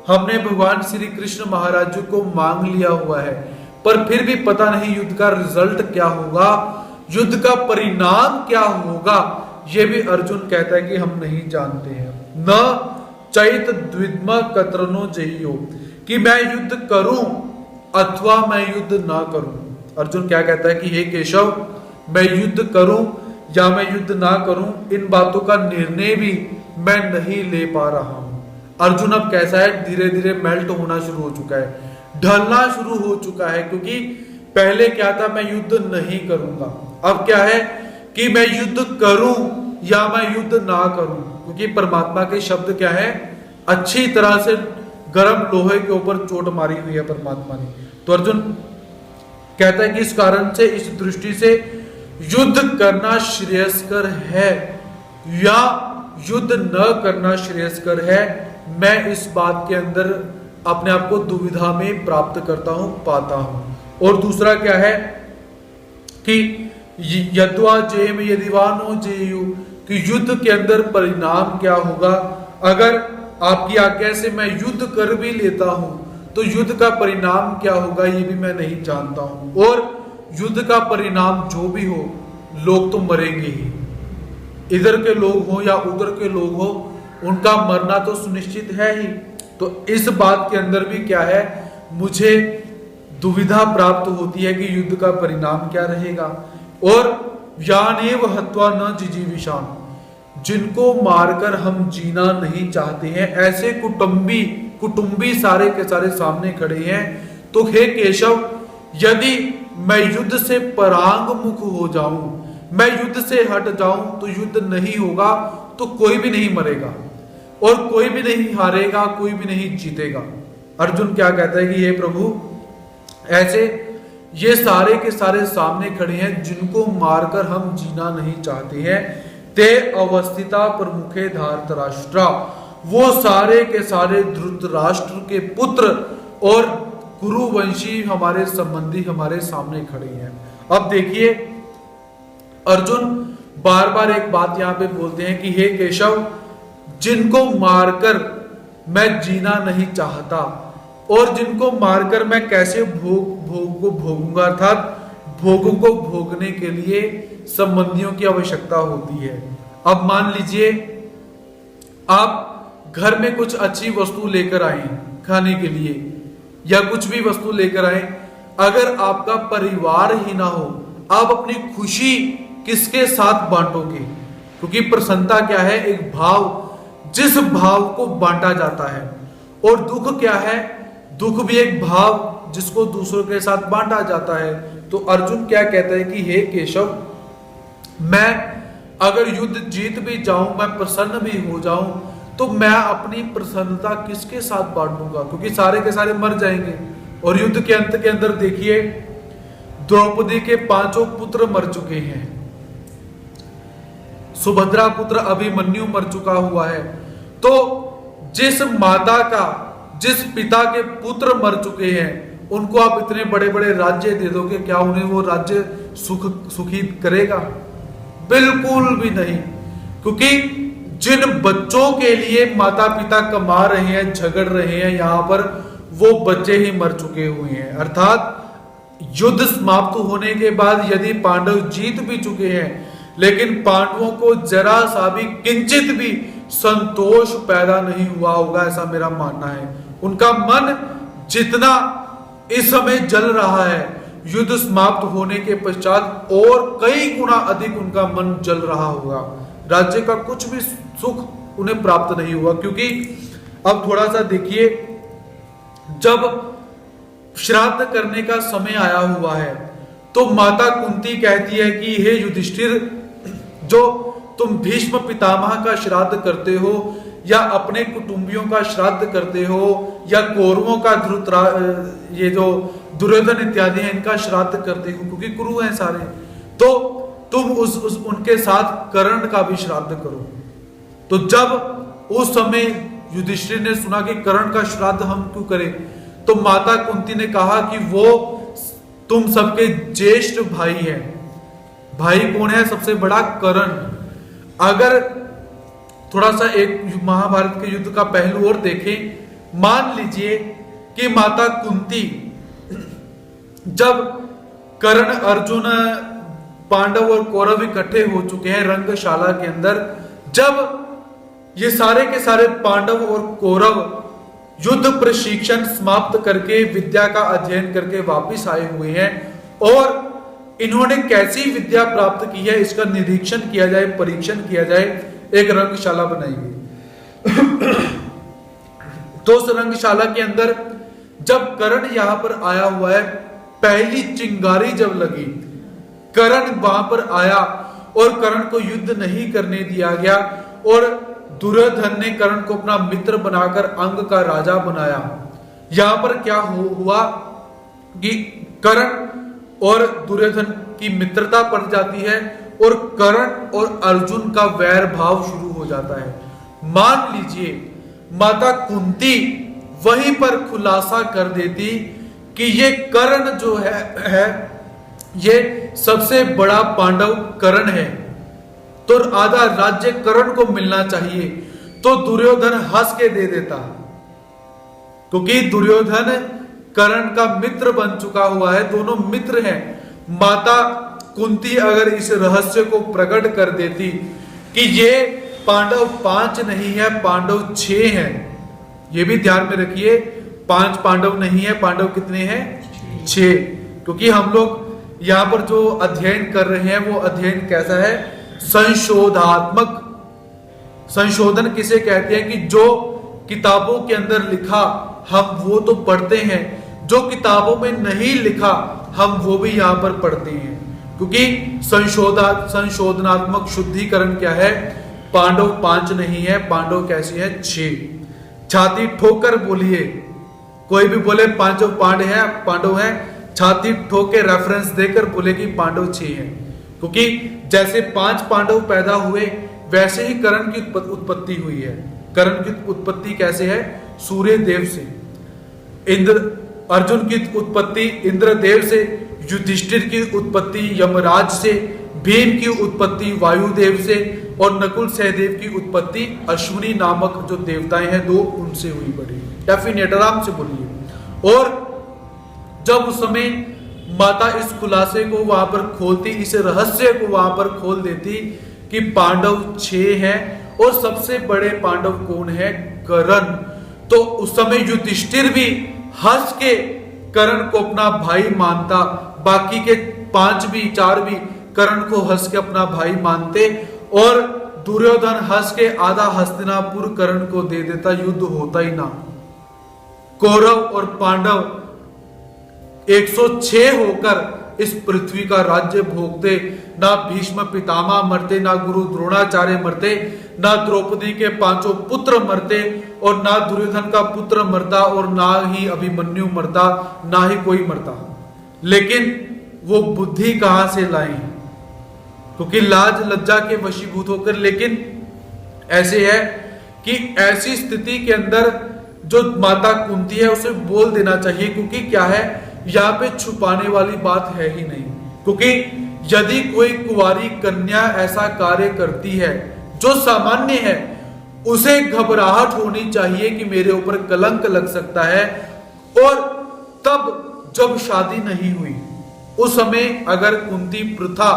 हमने भगवान श्री कृष्ण महाराज जी को मांग लिया हुआ है, पर फिर भी पता नहीं युद्ध का रिजल्ट क्या होगा, युद्ध का परिणाम क्या होगा, ये भी अर्जुन कहता है कि हम नहीं जानते हैं। न चैत द्विद्म कतरनो जइयो, कि मैं युद्ध करूं अथवा मैं युद्ध ना करूं। अर्जुन क्या कहता है कि हे केशव, मैं युद्ध करूं या मैं युद्ध ना करूं, इन बातों का निर्णय भी मैं नहीं ले पा रहा हूं। अर्जुन अब कैसा है, धीरे धीरे मेल्ट होना शुरू हो चुका है, ढलना शुरू हो चुका है। क्योंकि पहले क्या था, मैं युद्ध नहीं करूंगा, अब क्या है कि मैं युद्ध करूं या मैं युद्ध ना करूं। क्योंकि परमात्मा के शब्द क्या है, अच्छी तरह से गर्म लोहे के ऊपर चोट मारी हुई है परमात्मा ने। तो अर्जुन कहता है कि इस कारण से, इस दृष्टि से युद्ध करना श्रेयस्कर है या युद्ध न करना श्रेयस्कर है, मैं इस बात के अंदर अपने आप को दुविधा में प्राप्त करता हूं, पाता हूं। और दूसरा क्या है कि यद्वा जेम यदिवानो जेयु, कि युद्ध के अंदर परिणाम क्या होगा। अगर आपकी आज्ञा से मैं युद्ध कर भी लेता हूं तो युद्ध का परिणाम क्या होगा ये भी मैं नहीं जानता हूं। और युद्ध का परिणाम जो भी हो, लोग तो मरेंगे ही, इधर के लोग हो या उधर के लोग हो, उनका मरना तो सुनिश्चित है ही। तो इस बात के अंदर भी क्या है, मुझे दुविधा प्राप्त होती है कि युद्ध का परिणाम क्या रहेगा। और यानेव हत्वा न जिजीविषाम, जिनको मारकर हम जीना नहीं चाहते हैं, ऐसे कुटुंबी सारे के सारे सामने खड़े हैं। तो हे केशव, यदि मैं युद्ध से परांगमुख हो जाऊं, मैं युद्ध से हट जाऊं, तो युद्ध नहीं होगा, तो कोई भी नहीं मरेगा और कोई भी नहीं हारेगा, कोई भी नहीं जीतेगा। अर्जुन क्या कहता है कि हे प्रभु, ऐसे ये सारे के सारे सामने खड़े हैं, जिनको मारकर हम जीना नहीं चाहते हैं। ते अवस्थिता प्रमुखे धार्तराष्ट्रा, वो सारे के सारे धृतराष्ट्र के पुत्र और कुरुवंशी हमारे संबंधी हमारे सामने खड़े हैं। अब देखिए अर्जुन बार बार एक बात यहां पे बोलते हैं कि हे केशव, जिनको मारकर मैं जीना नहीं चाहता और जिनको मारकर मैं कैसे भोग को भोगूंगा, अर्थात भोगों को भोगने के लिए संबंधियों की आवश्यकता होती है। अब मान लीजिए आप घर में कुछ अच्छी वस्तु लेकर आए खाने के लिए या कुछ भी वस्तु लेकर आए, अगर आपका परिवार ही ना हो, आप अपनी खुशी किसके साथ बांटोगे? क्योंकि प्रसन्नता क्या है, एक भाव, जिस भाव को बांटा जाता है। और दुख क्या है, दुख भी एक भाव जिसको दूसरों के साथ बांटा जाता है। तो अर्जुन क्या कहता है कि हे केशव, मैं अगर युद्ध जीत भी जाऊं, मैं प्रसन्न भी हो जाऊं, तो मैं अपनी प्रसन्नता किसके साथ बांटूंगा? क्योंकि सारे के सारे मर जाएंगे। और युद्ध के अंत के अंदर देखिए, द्रौपदी के 5 पुत्र मर चुके हैं, सुभद्रा पुत्र अभिमन्यु मर चुका हुआ है। तो जिस माता का, जिस पिता के पुत्र मर चुके हैं, उनको आप इतने बड़े बड़े राज्य दे दोगे, क्या उन्हें वो राज्य सुखी करेगा? बिल्कुल भी नहीं। क्योंकि जिन बच्चों के लिए माता पिता कमा रहे हैं, झगड़ रहे हैं, यहां पर वो बच्चे ही मर चुके हुए हैं। अर्थात युद्ध समाप्त होने के बाद यदि पांडव जीत भी चुके हैं, लेकिन पांडवों को जरा सा भी किंचित भी संतोष पैदा नहीं हुआ होगा, ऐसा मेरा मानना है। उनका मन जितना इस समय जल रहा है, युद्ध समाप्त होने के पश्चात और कई गुना अधिक उनका मन जल रहा होगा। राज्य का कुछ भी सुख उन्हें प्राप्त नहीं हुआ। क्योंकि अब थोड़ा सा देखिए, जब श्राद्ध करने का समय आया हुआ है तो माता कुंती कहती है कि हे युधिष्ठिर, जो तुम भीष्म पितामह का श्राद्ध करते हो या अपने कुटुंबियों का श्राद्ध करते हो या कौरवों का ये जो दुर्योधन इत्यादि है इनका श्राद्ध करते हो, क्योंकि कुरु हैं सारे, तो तुम उनके साथ कर्ण का भी श्राद्ध करो। तो जब उस समय युधिष्ठिर ने सुना कि कर्ण का श्राद्ध हम क्यों करें, तो माता कुंती ने कहा कि वो तुम सबके ज्येष्ठ भाई है। भाई कौन है? सबसे बड़ा कर्ण। अगर थोड़ा सा एक महाभारत के युद्ध का पहलू और देखें, मान लीजिए कि माता कुंती जब कर्ण, अर्जुन, पांडव और कौरव इकट्ठे हो चुके हैं रंगशाला के अंदर, जब ये सारे के सारे पांडव और कौरव युद्ध प्रशिक्षण समाप्त करके विद्या का अध्ययन करके वापस आए हुए हैं और इन्होंने कैसी विद्या प्राप्त की है इसका निरीक्षण किया जाए, परीक्षण किया जाए, एक रंगशाला बनाई गई। तो उस रंगशाला के अंदर जब कर्ण यहां पर आया हुआ है, पहली चिंगारी जब लगी, कर्ण वहां पर आया और कर्ण को युद्ध नहीं करने दिया गया और दुर्योधन ने कर्ण को अपना मित्र बनाकर अंग का राजा बनाया। यहां पर क्या हुआ कि कर्ण और दुर्योधन की मित्रता पड़ जाती है और कर्ण और अर्जुन का वैर भाव शुरू हो जाता है। मान लीजिए माता कुंती वहीं पर खुलासा कर देती कि ये कर्ण जो है ये सबसे बड़ा पांडव कर्ण है, तो आधा राज्य कर्ण को मिलना चाहिए, तो दुर्योधन हंस के दे देता, क्योंकि दुर्योधन कर्ण का मित्र बन चुका हुआ है, दोनों मित्र हैं। माता कुंती अगर इस रहस्य को प्रकट कर देती कि ये पांडव 5 नहीं है, पांडव 6 हैं, ये भी ध्यान में रखिए, 5 पांडव नहीं है, पांडव कितने हैं? 6। क्योंकि हम लोग यहां पर जो अध्ययन कर रहे हैं वो अध्ययन कैसा है? संशोधात्मक। संशोधन किसे कहते हैं? कि जो किताबों के अंदर लिखा हम वो तो पढ़ते हैं, जो किताबों में नहीं लिखा हम वो भी यहां पर पढ़ते हैं। क्योंकि संशोधनात्मक शुद्धिकरण क्या है? पांडव 5 नहीं है, पांडव कैसे है? 6। छाती ठोकर बोलिए, कोई भी बोले पांडव है, छाती ठोके रेफरेंस देकर बोले कि पांडव 6 हैं। क्योंकि जैसे 5 पांडव पैदा हुए वैसे ही कर्ण की उत्पत्ति हुई है। कर्ण की उत्पत्ति कैसे है? सूर्य देव से। अर्जुन की उत्पत्ति इंद्रदेव से, युधिष्ठिर की उत्पत्ति यमराज से, भीम की उत्पत्ति वायुदेव से और नकुल सहदेव की उत्पत्ति अश्विनी नामक जो देवताएं हैं 2 उनसे हुई बड़ी। डेफिनेट आराम से बोलिए। और जब उस समय माता इस खुलासे को वहां पर खोलती, इस रहस्य को वहां पर खोल देती कि पांडव 6 हैं और सबसे बड़े पांडव कौन है? कर्ण। तो उस समय युधिष्ठिर भी हंस के कर्ण को अपना भाई मानता, बाकी के 5 भी 4 भी कर्ण को हंस के अपना भाई मानते और दुर्योधन हंस के आधा हस्तिनापुर कर्ण को दे देता, युद्ध होता ही ना। कौरव और पांडव 106 होकर इस पृथ्वी का राज्य भोगते, ना भीष्म पितामह मरते, ना गुरु द्रोणाचार्य मरते, ना द्रौपदी के 5 पुत्र मरते और ना दुर्योधन का पुत्र मरता और ना ही अभिमन्यु मरता, ना ही कोई मरता। लेकिन वो बुद्धि कहां से लाई? क्योंकि लाज लज्जा के वशीभूत होकर। लेकिन ऐसे है कि ऐसी स्थिति के अंदर जो माता कुंती है उसे बोल देना चाहिए, क्योंकि क्या है, यहां पे छुपाने वाली बात है ही नहीं। क्योंकि यदि कोई कुंवारी कन्या ऐसा कार्य करती है जो सामान्य है, उसे घबराहट होनी चाहिए कि मेरे ऊपर कलंक लग सकता है, और तब जब शादी नहीं हुई उस समय अगर कुंती प्रथा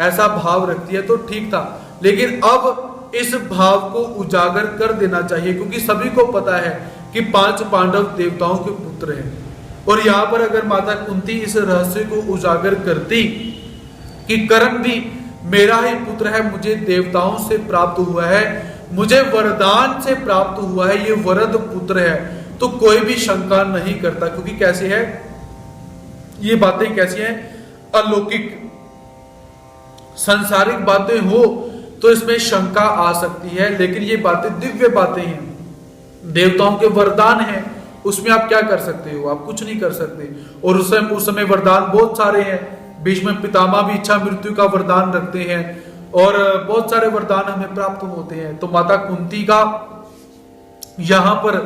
ऐसा भाव रखती है तो ठीक था, लेकिन अब इस भाव को उजागर कर देना चाहिए, क्योंकि सभी को पता है कि 5 पांडव देवताओं के पुत्र हैं। और यहां पर अगर माता कुंती इस रहस्य को उजागर करती कि कर्ण भी मेरा ही पुत्र है, मुझे देवताओं से प्राप्त हुआ है, मुझे वरदान से प्राप्त हुआ है, ये वरद पुत्र है, तो कोई भी शंका नहीं करता। क्योंकि कैसी है ये बातें, कैसी हैं, अलौकिक सांसारिक बातें हो तो इसमें शंका आ सकती है, लेकिन ये बातें दिव्य बातें हैं, देवताओं के वरदान हैं, उसमें आप क्या कर सकते हो? आप कुछ नहीं कर सकते। और उस समय वरदान बहुत सारे हैं, भीष्म पितामह भी इच्छा मृत्यु का वरदान रखते हैं, और बहुत सारे वरदान हमें प्राप्त होते हैं। तो माता कुंती का यहां पर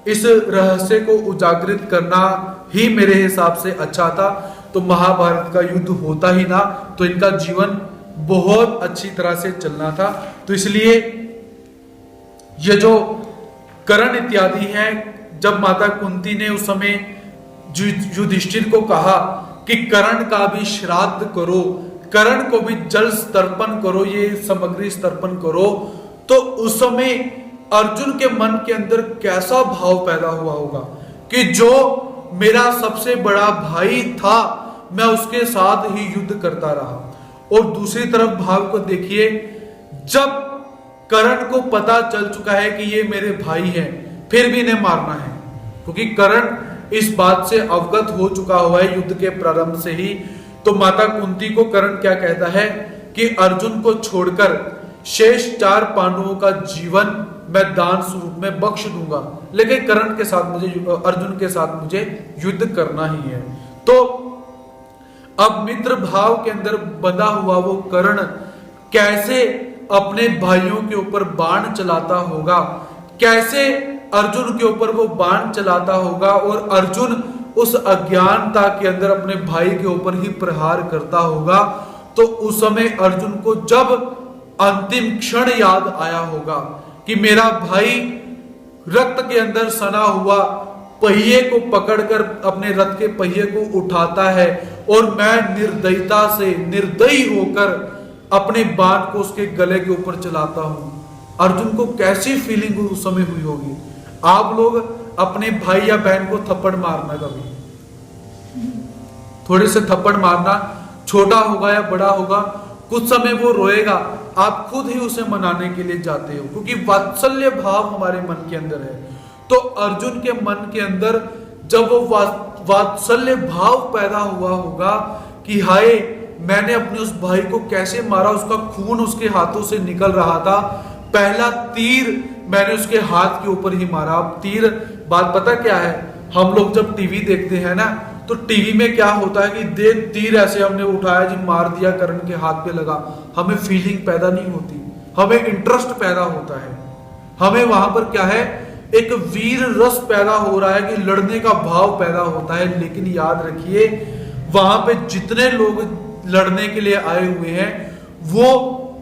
इस रहस्य को उजागरित करना ही मेरे हिसाब से अच्छा था। तो महाभारत का युद्ध होता ही ना तो इनका जीवन बहुत अच्छी तरह से चलना था। तो इसलिए ये जो कर्ण इत्यादि है, जब माता कुंती ने उस समय युधिष्ठिर को कहा कि कर्ण का भी श्राद्ध करो, कर्ण को भी जल तर्पण करो, ये सामग्री तर्पण करो, तो उस समय अर्जुन के मन के अंदर कैसा भाव पैदा हुआ होगा कि जो मेरा सबसे बड़ा भाई था मैं उसके साथ ही युद्ध करता रहा। और दूसरी तरफ भाव को देखिए, जब कर्ण को पता चल चुका है कि ये मेरे भाई हैं, फिर भी इन्हें मारना है, क्योंकि कर्ण इस बात से अवगत हो चुका हुआ है युद्ध के प्रारंभ से ही। तो माता कुंती को कर्ण क्या कहता है कि अर्जुन को छोड़कर शेष 4 पांडवों का जीवन मैं दान स्वरूप में बख्श दूंगा, लेकिन कर्ण के साथ मुझे, अर्जुन के साथ मुझे युद्ध करना ही है। तो अब मित्र भाव के अंदर बंधा हुआ वो कर्ण कैसे अपने भाइयों के ऊपर बाण चलाता होगा, कैसे अर्जुन के ऊपर वो बाण चलाता होगा, और अर्जुन उस अज्ञानता के अंदर अपने भाई के ऊपर ही प्रहार करता होगा। तो उस समय अर्जुन को जब अंतिम क्षण याद आया होगा कि मेरा भाई रक्त के अंदर सना हुआ पहिए को पकड़कर अपने रथ के पहिए को उठाता है, और मैं निर्दयता से निर्दयी होकर अपने बाण को उसके गले के ऊपर चलाता हूं, अर्जुन को कैसी फीलिंग उस समय हुई होगी। आप लोग अपने भाई या बहन को थप्पड़ मारना, कभी थोड़े से थप्पड़ मारना, छोटा होगा या बड़ा होगा, कुछ समय वो रोएगा, आप खुद ही उसे मनाने के लिए जाते हो, क्योंकि वात्सल्य भाव हमारे मन के अंदर है। तो अर्जुन के मन के अंदर जब वो वात्सल्य भाव पैदा हुआ होगा कि हाय मैंने अपने उस भाई को कैसे मारा, उसका खून उसके हाथों से निकल रहा था, पहला तीर मैंने उसके हाथ के ऊपर ही मारा। अब तीर बात पता क्या है, हम लोग जब टीवी देखते हैं ना, तो टीवी में क्या होता है कि तीर ऐसे हमने उठाया जी मार दिया, कर्ण के हाथ पे लगा, हमें फीलिंग पैदा नहीं होती, हमें इंटरेस्ट पैदा होता है, हमें वहां पर क्या है एक वीर रस पैदा हो रहा है कि लड़ने का भाव पैदा होता है। लेकिन याद रखिए वहां पे जितने लोग लड़ने के लिए आए हुए हैं वो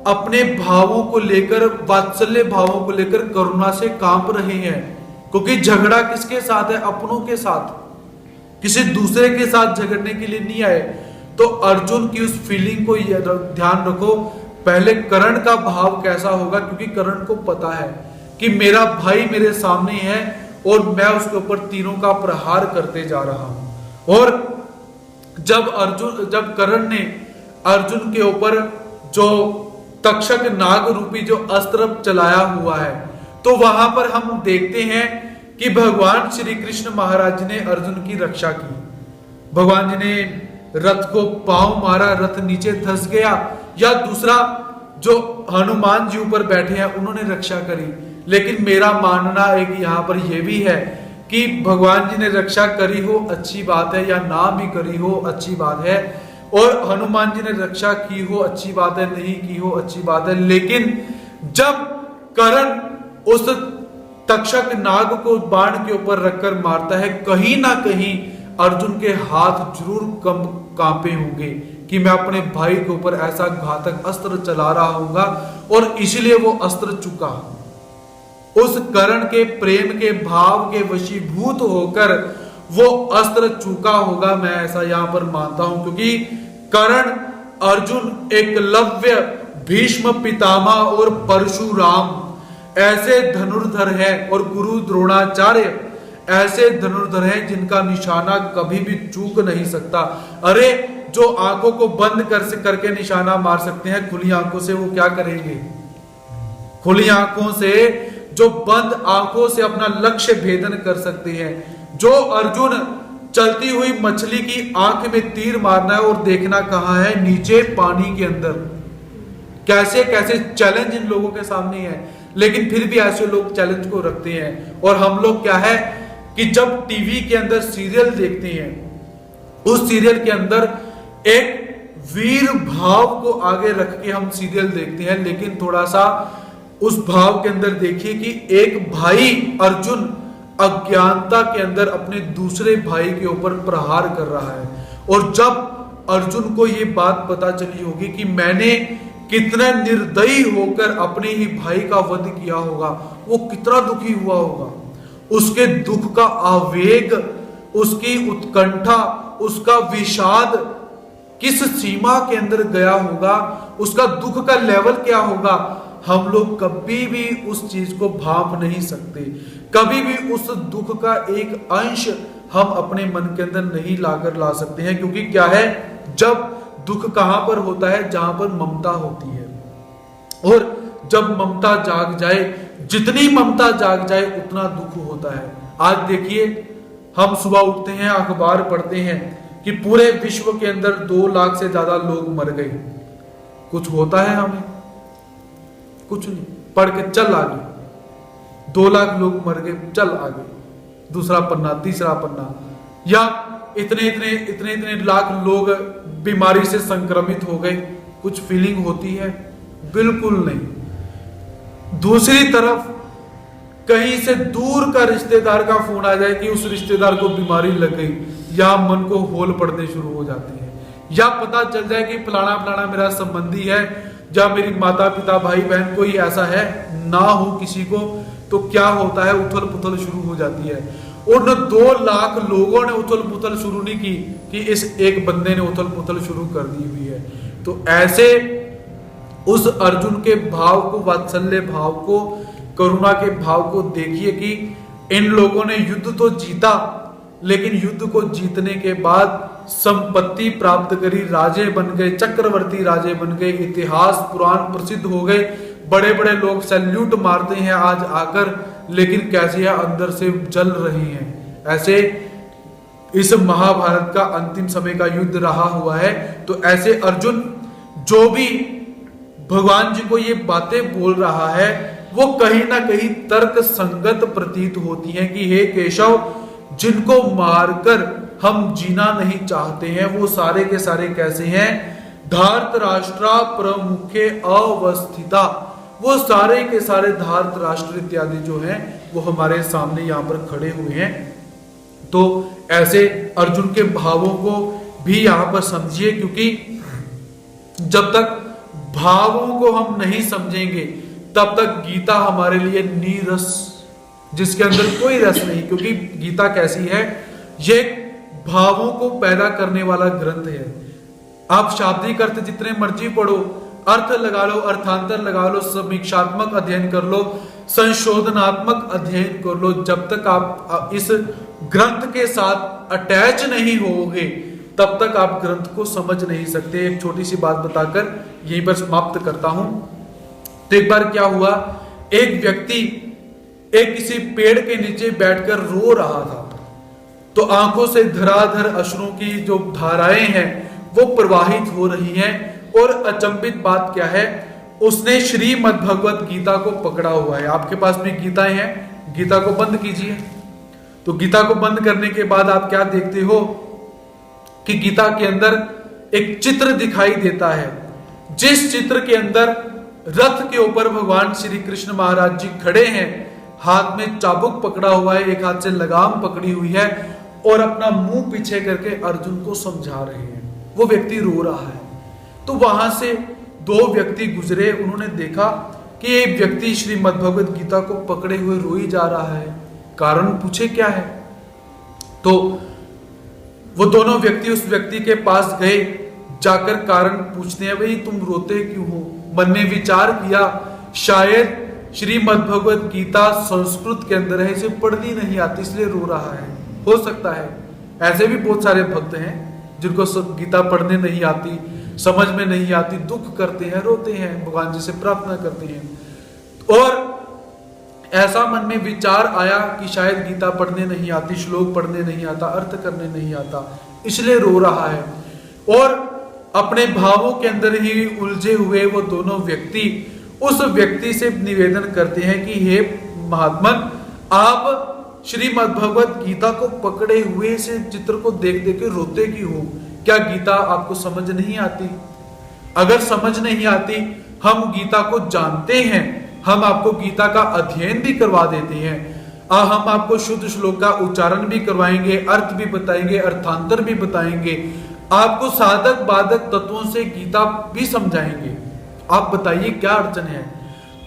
अपने भावों को लेकर, वात्सल्य भावों को लेकर करुणा से कांप रहे हैं, क्योंकि झगड़ा किसके साथ है, अपनों के साथ, किसी दूसरे के साथ झगड़ने के लिए नहीं आए। तो अर्जुन की उस फीलिंग को ध्यान रखो, पहले कर्ण का भाव कैसा होगा, क्योंकि कर्ण को पता है कि मेरा भाई मेरे सामने है और मैं उसके ऊपर तीरों का प्रहार करते जा रहा हूं। और जब कर्ण ने अर्जुन के ऊपर जो तक्षक नाग रूपी जो अस्त्र चलाया हुआ है, तो वहां पर हम देखते हैं कि भगवान श्री कृष्ण महाराज जी ने अर्जुन की रक्षा की। भगवान जी ने रथ को पांव मारा, रथ नीचे धंस गया, या दूसरा जो हनुमान जी ऊपर बैठे हैं उन्होंने रक्षा करी। लेकिन मेरा मानना एक यहाँ पर यह भी है कि भगवान जी ने रक्षा करी हो अच्छी बात है, या ना भी करी हो अच्छी बात है, और हनुमान जी ने रक्षा की हो अच्छी बात है, नहीं की हो अच्छी बात है। लेकिन जब कर्ण उस तक्षक नाग को बाण के ऊपर रखकर मारता है, कहीं ना कहीं अर्जुन के हाथ जरूर कांपे होंगे कि मैं अपने भाई के ऊपर ऐसा घातक अस्त्र चला रहा हूंगा, और इसलिए वो अस्त्र चुका। उस कर्ण के प्रेम के भाव के वशीभूत होकर वो अस्त्र चूका होगा, मैं ऐसा यहां पर मानता हूं, क्योंकि कर्ण, अर्जुन, एकलव्य, भीष्म पितामह और परशुराम ऐसे धनुर्धर हैं, और गुरु द्रोणाचार्य ऐसे धनुर्धर हैं जिनका निशाना कभी भी चूक नहीं सकता। अरे जो आंखों को बंद करके निशाना मार सकते हैं, खुली आंखों से वो क्या करेंगे? खुली आंखों से, जो बंद आंखों से अपना लक्ष्य भेदन कर सकते हैं। जो अर्जुन चलती हुई मछली की आंख में तीर मारना है और देखना कहां है? नीचे पानी के अंदर। कैसे कैसे चैलेंज इन लोगों के सामने है, लेकिन फिर भी ऐसे लोग चैलेंज को रखते हैं। और हम लोग क्या है कि जब टीवी के अंदर सीरियल देखते हैं, उस सीरियल के अंदर एक वीर भाव को आगे रख के हम सीरियल देखते हैं, लेकिन थोड़ा सा उस भाव के अंदर देखिए कि एक भाई अर्जुन अज्ञानता के अंदर अपने दूसरे भाई के ऊपर प्रहार कर रहा है। और जब अर्जुन को ये बात पता चली होगी कि मैंने कितना निर्दयी होकर अपने ही भाई का वध किया होगा, वो कितना दुखी हुआ होगा। उसके दुख का आवेग, उसकी उत्कंठा, उसका विषाद किस सीमा के अंदर गया होगा, उसका दुख का लेवल क्या होगा, हम लोग कभी भी उस चीज को भाप नहीं सकते। कभी भी उस दुख का एक अंश हम अपने मन के अंदर नहीं ला सकते हैं, क्योंकि क्या है, जब दुख कहां पर होता है? जहां पर ममता होती है। और जब ममता जाग जाए, जितनी ममता जाग जाए उतना दुख होता है। आज देखिए, हम सुबह उठते हैं, अखबार पढ़ते हैं कि पूरे विश्व के अंदर 2 लाख से ज्यादा लोग मर गए। कुछ होता है हमें? कुछ नहीं। पढ़ के चल आगे, 2 लाख लोग मर गए, चल आगे, दूसरा पन्ना, तीसरा पन्ना। या इतने लाख लोग बीमारी से संक्रमित हो गए, कुछ फीलिंग होती है? बिल्कुल नहीं। दूसरी तरफ कहीं से दूर का रिश्तेदार का फोन आ जाए कि उस रिश्तेदार को बीमारी लग गई, या मन को होल पड़ने शुरू हो जाती है। या पता चल जाए कि फलाना मेरा संबंधी है, या मेरी माता पिता भाई बहन कोई ऐसा है, ना हो किसी को, तो क्या होता है? उथल पुथल शुरू हो जाती है। उन 2 लाख लोगों ने उथल पुथल शुरू नहीं की कि इस एक बंदे ने उथल पुथल शुरू कर दी हुई है। तो ऐसे उस अर्जुन के भाव को, वात्सल्य भाव को, करुणा के भाव को देखिए कि इन लोगों ने युद्ध तो जीता, लेकिन युद्ध को जीतने के बाद संपत्ति प्राप्त करी, राजे बन गए, चक्रवर्ती राजे बन गए, इतिहास पुराण प्रसिद्ध हो गए, बड़े बड़े लोग सैल्यूट मारते हैं आज आकर, लेकिन कैसे अंदर से जल रहे हैं। ऐसे इस महाभारत का अंतिम समय का युद्ध रहा हुआ है। तो ऐसे अर्जुन जो भी भगवान जी को ये बातें बोल रहा है, वो कहीं ना कहीं तर्क संगत प्रतीत होती हैं कि हे केशव, जिनको मारकर हम जीना नहीं चाहते हैं, वो सारे के सारे कैसे हैं? धार्तराष्ट्रा प्रमुखे अवस्थिता। वो सारे के सारे धार्तराष्ट्र इत्यादि जो हैं वो हमारे सामने यहाँ पर खड़े हुए हैं। तो ऐसे अर्जुन के भावों को भी यहाँ पर समझिए, क्योंकि जब तक भावों को हम नहीं समझेंगे तब तक गीता हमारे लिए नीरस, जिसके अंदर कोई रस नहीं। क्योंकि गीता कैसी है? ये भावों को पैदा करने वाला ग्रंथ है। आप शाब्दिक अर्थ जितने मर्जी पढ़ो, अर्थ लगा लो, अर्थांतर लगा लो, समीक्षात्मक अध्ययन कर लो, संशोधनात्मक अध्ययन कर लो, जब तक आप इस ग्रंथ के साथ अटैच नहीं होगे तब तक आप ग्रंथ को समझ नहीं सकते। एक छोटी सी बात बताकर यहीं पर समाप्त करता हूं। तो एक बार क्या हुआ, एक व्यक्ति एक किसी पेड़ के नीचे बैठकर रो रहा था। तो आंखों से धराधर अश्रुओं की जो धाराएं हैं वो प्रवाहित हो रही हैं। और अचंभित बात क्या है, उसने श्रीमद् भगवत गीता को पकड़ा हुआ है। आपके पास में गीताएं हैं, गीता को बंद कीजिए। तो गीता को बंद करने के बाद आप क्या देखते हो कि गीता के अंदर एक चित्र दिखाई देता है, जिस चित्र के अंदर रथ के ऊपर भगवान श्री कृष्ण महाराज जी खड़े हैं, हाथ में चाबुक पकड़ा हुआ है, एक हाथ से लगाम पकड़ी हुई है, और अपना मुंह पीछे करके अर्जुन को समझा रहे हैं। वो व्यक्ति रो रहा है। तो वहां से 2 व्यक्ति गुजरे, उन्होंने देखा कि एक व्यक्ति श्रीमद् भगवत गीता को पकड़े हुए रोई जा रहा है। कारण पूछे क्या है? तो वो दोनों व्यक्ति उस व्यक्ति के पास गए, जाकर कारण पूछते हैं, भाई तुम रोते क्यों हो? मन ने विचार किया शायद श्रीमद् भगवत गीता संस्कृत के अंदर है, इसे पढ़नी नहीं आती इसलिए रो रहा है। हो सकता है ऐसे भी बहुत सारे भक्त हैं जिनको गीता पढ़ने नहीं आती, समझ में नहीं आती, दुख करते हैं, रोते हैं, भगवान जी से प्रार्थना करते हैं। और ऐसा मन में विचार आया कि शायद गीता पढ़ने नहीं आती, श्लोक पढ़ने नहीं आता, अर्थ करने नहीं आता, इसलिए रो रहा है। और अपने भावों के अंदर ही उलझे हुए वो दोनों व्यक्ति उस व्यक्ति से निवेदन करते हैं कि हे महात्मन, आप श्रीमद् भगवत गीता को पकड़े हुए से चित्र को देख देख के रोते क्यों हो? क्या गीता आपको समझ नहीं आती? अगर समझ नहीं आती, हम गीता को जानते हैं, हम आपको गीता का अध्ययन भी करवा देते हैं, हम आपको शुद्ध श्लोक का उच्चारण भी करवाएंगे, अर्थ भी बताएंगे, अर्थांतर भी बताएंगे, आपको साधक बाधक तत्वों से गीता भी समझाएंगे, आप बताइए क्या अड़चन है?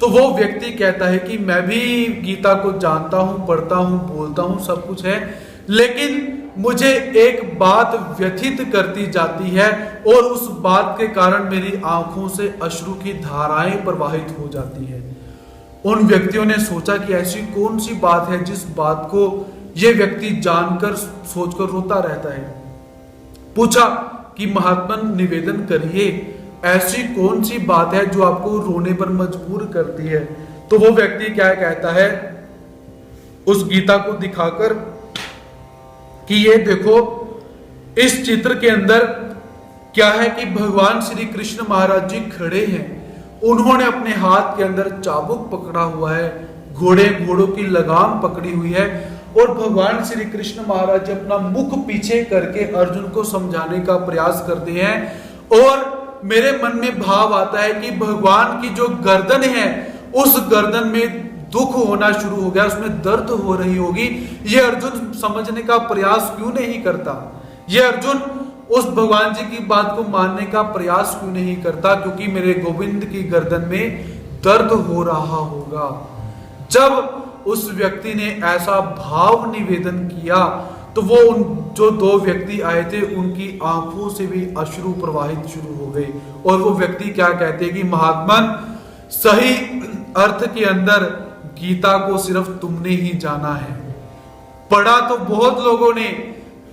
तो वो व्यक्ति कहता है कि मैं भी गीता को जानता हूं, पढ़ता हूं, बोलता हूं, सब कुछ है, लेकिन मुझे एक बात व्यथित करती जाती है और उस बात के कारण मेरी आंखों से अश्रु की धाराएं प्रवाहित हो जाती है। उन व्यक्तियों ने सोचा कि ऐसी कौन सी बात है जिस बात को ये व्यक्ति जानकर सोचकर रोता रहता है। पूछा कि महात्मन निवेदन करिए, ऐसी कौन सी बात है जो आपको रोने पर मजबूर करती है? तो वो व्यक्ति क्या कहता है उस गीता को दिखाकर कि ये देखो, इस चित्र के अंदर क्या है कि भगवान श्री कृष्ण महाराज जी खड़े हैं, उन्होंने अपने हाथ के अंदर चाबुक पकड़ा हुआ है, घोड़ों की लगाम पकड़ी हुई है, और भगवान श्री कृष्ण महाराज जी अपना मुख पीछे करके अर्जुन को समझाने का प्रयास करते हैं। और मेरे मन में भाव आता है कि भगवान की जो गर्दन है, उस गर्दन में दुख होना शुरू हो गया, उसमें दर्द हो रही होगी। ये अर्जुन समझने का प्रयास क्यों नहीं करता? ये अर्जुन उस भगवान जी की बात को मानने का प्रयास क्यों नहीं करता? क्योंकि मेरे गोविंद की गर्दन में दर्द हो रहा होगा। जब उस व्यक्ति ने ऐसा भाव निवेदन किया तो वो उन जो दो व्यक्ति आए थे उनकी आंखों से भी अश्रु प्रवाहित शुरू हो गए। और वो व्यक्ति क्या कहते हैं कि महात्मन, सही अर्थ के अंदर गीता को सिर्फ तुमने ही जाना है। पढ़ा तो बहुत लोगों ने,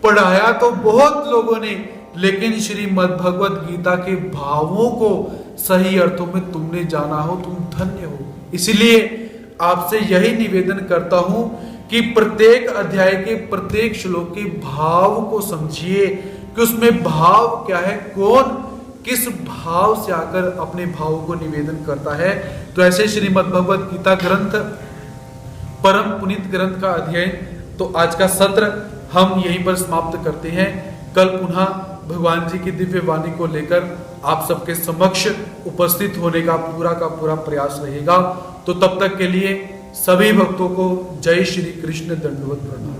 पढ़ाया तो बहुत लोगों ने, लेकिन श्रीमद् भगवत गीता के भावों को सही अर्थों में तुमने जाना हो, तुम धन्य हो। इसलिए आपसे यही निवेदन करता हूं कि प्रत्येक अध्याय के प्रत्येक श्लोक के भाव को समझिए कि उसमें भाव क्या है, कौन किस भाव से आकर अपने भाव को निवेदन करता है। तो ऐसे श्रीमद् भगवत गीता ग्रंथ, परम पुनीत ग्रंथ का अध्ययन, तो आज का सत्र हम यहीं पर समाप्त करते हैं। कल पुनः भगवान जी की दिव्य वाणी को लेकर आप सबके समक्ष उपस्थित होने का पूरा प्रयास रहेगा। तो तब तक के लिए सभी भक्तों को जय श्री कृष्ण, दंडवत प्रणाम।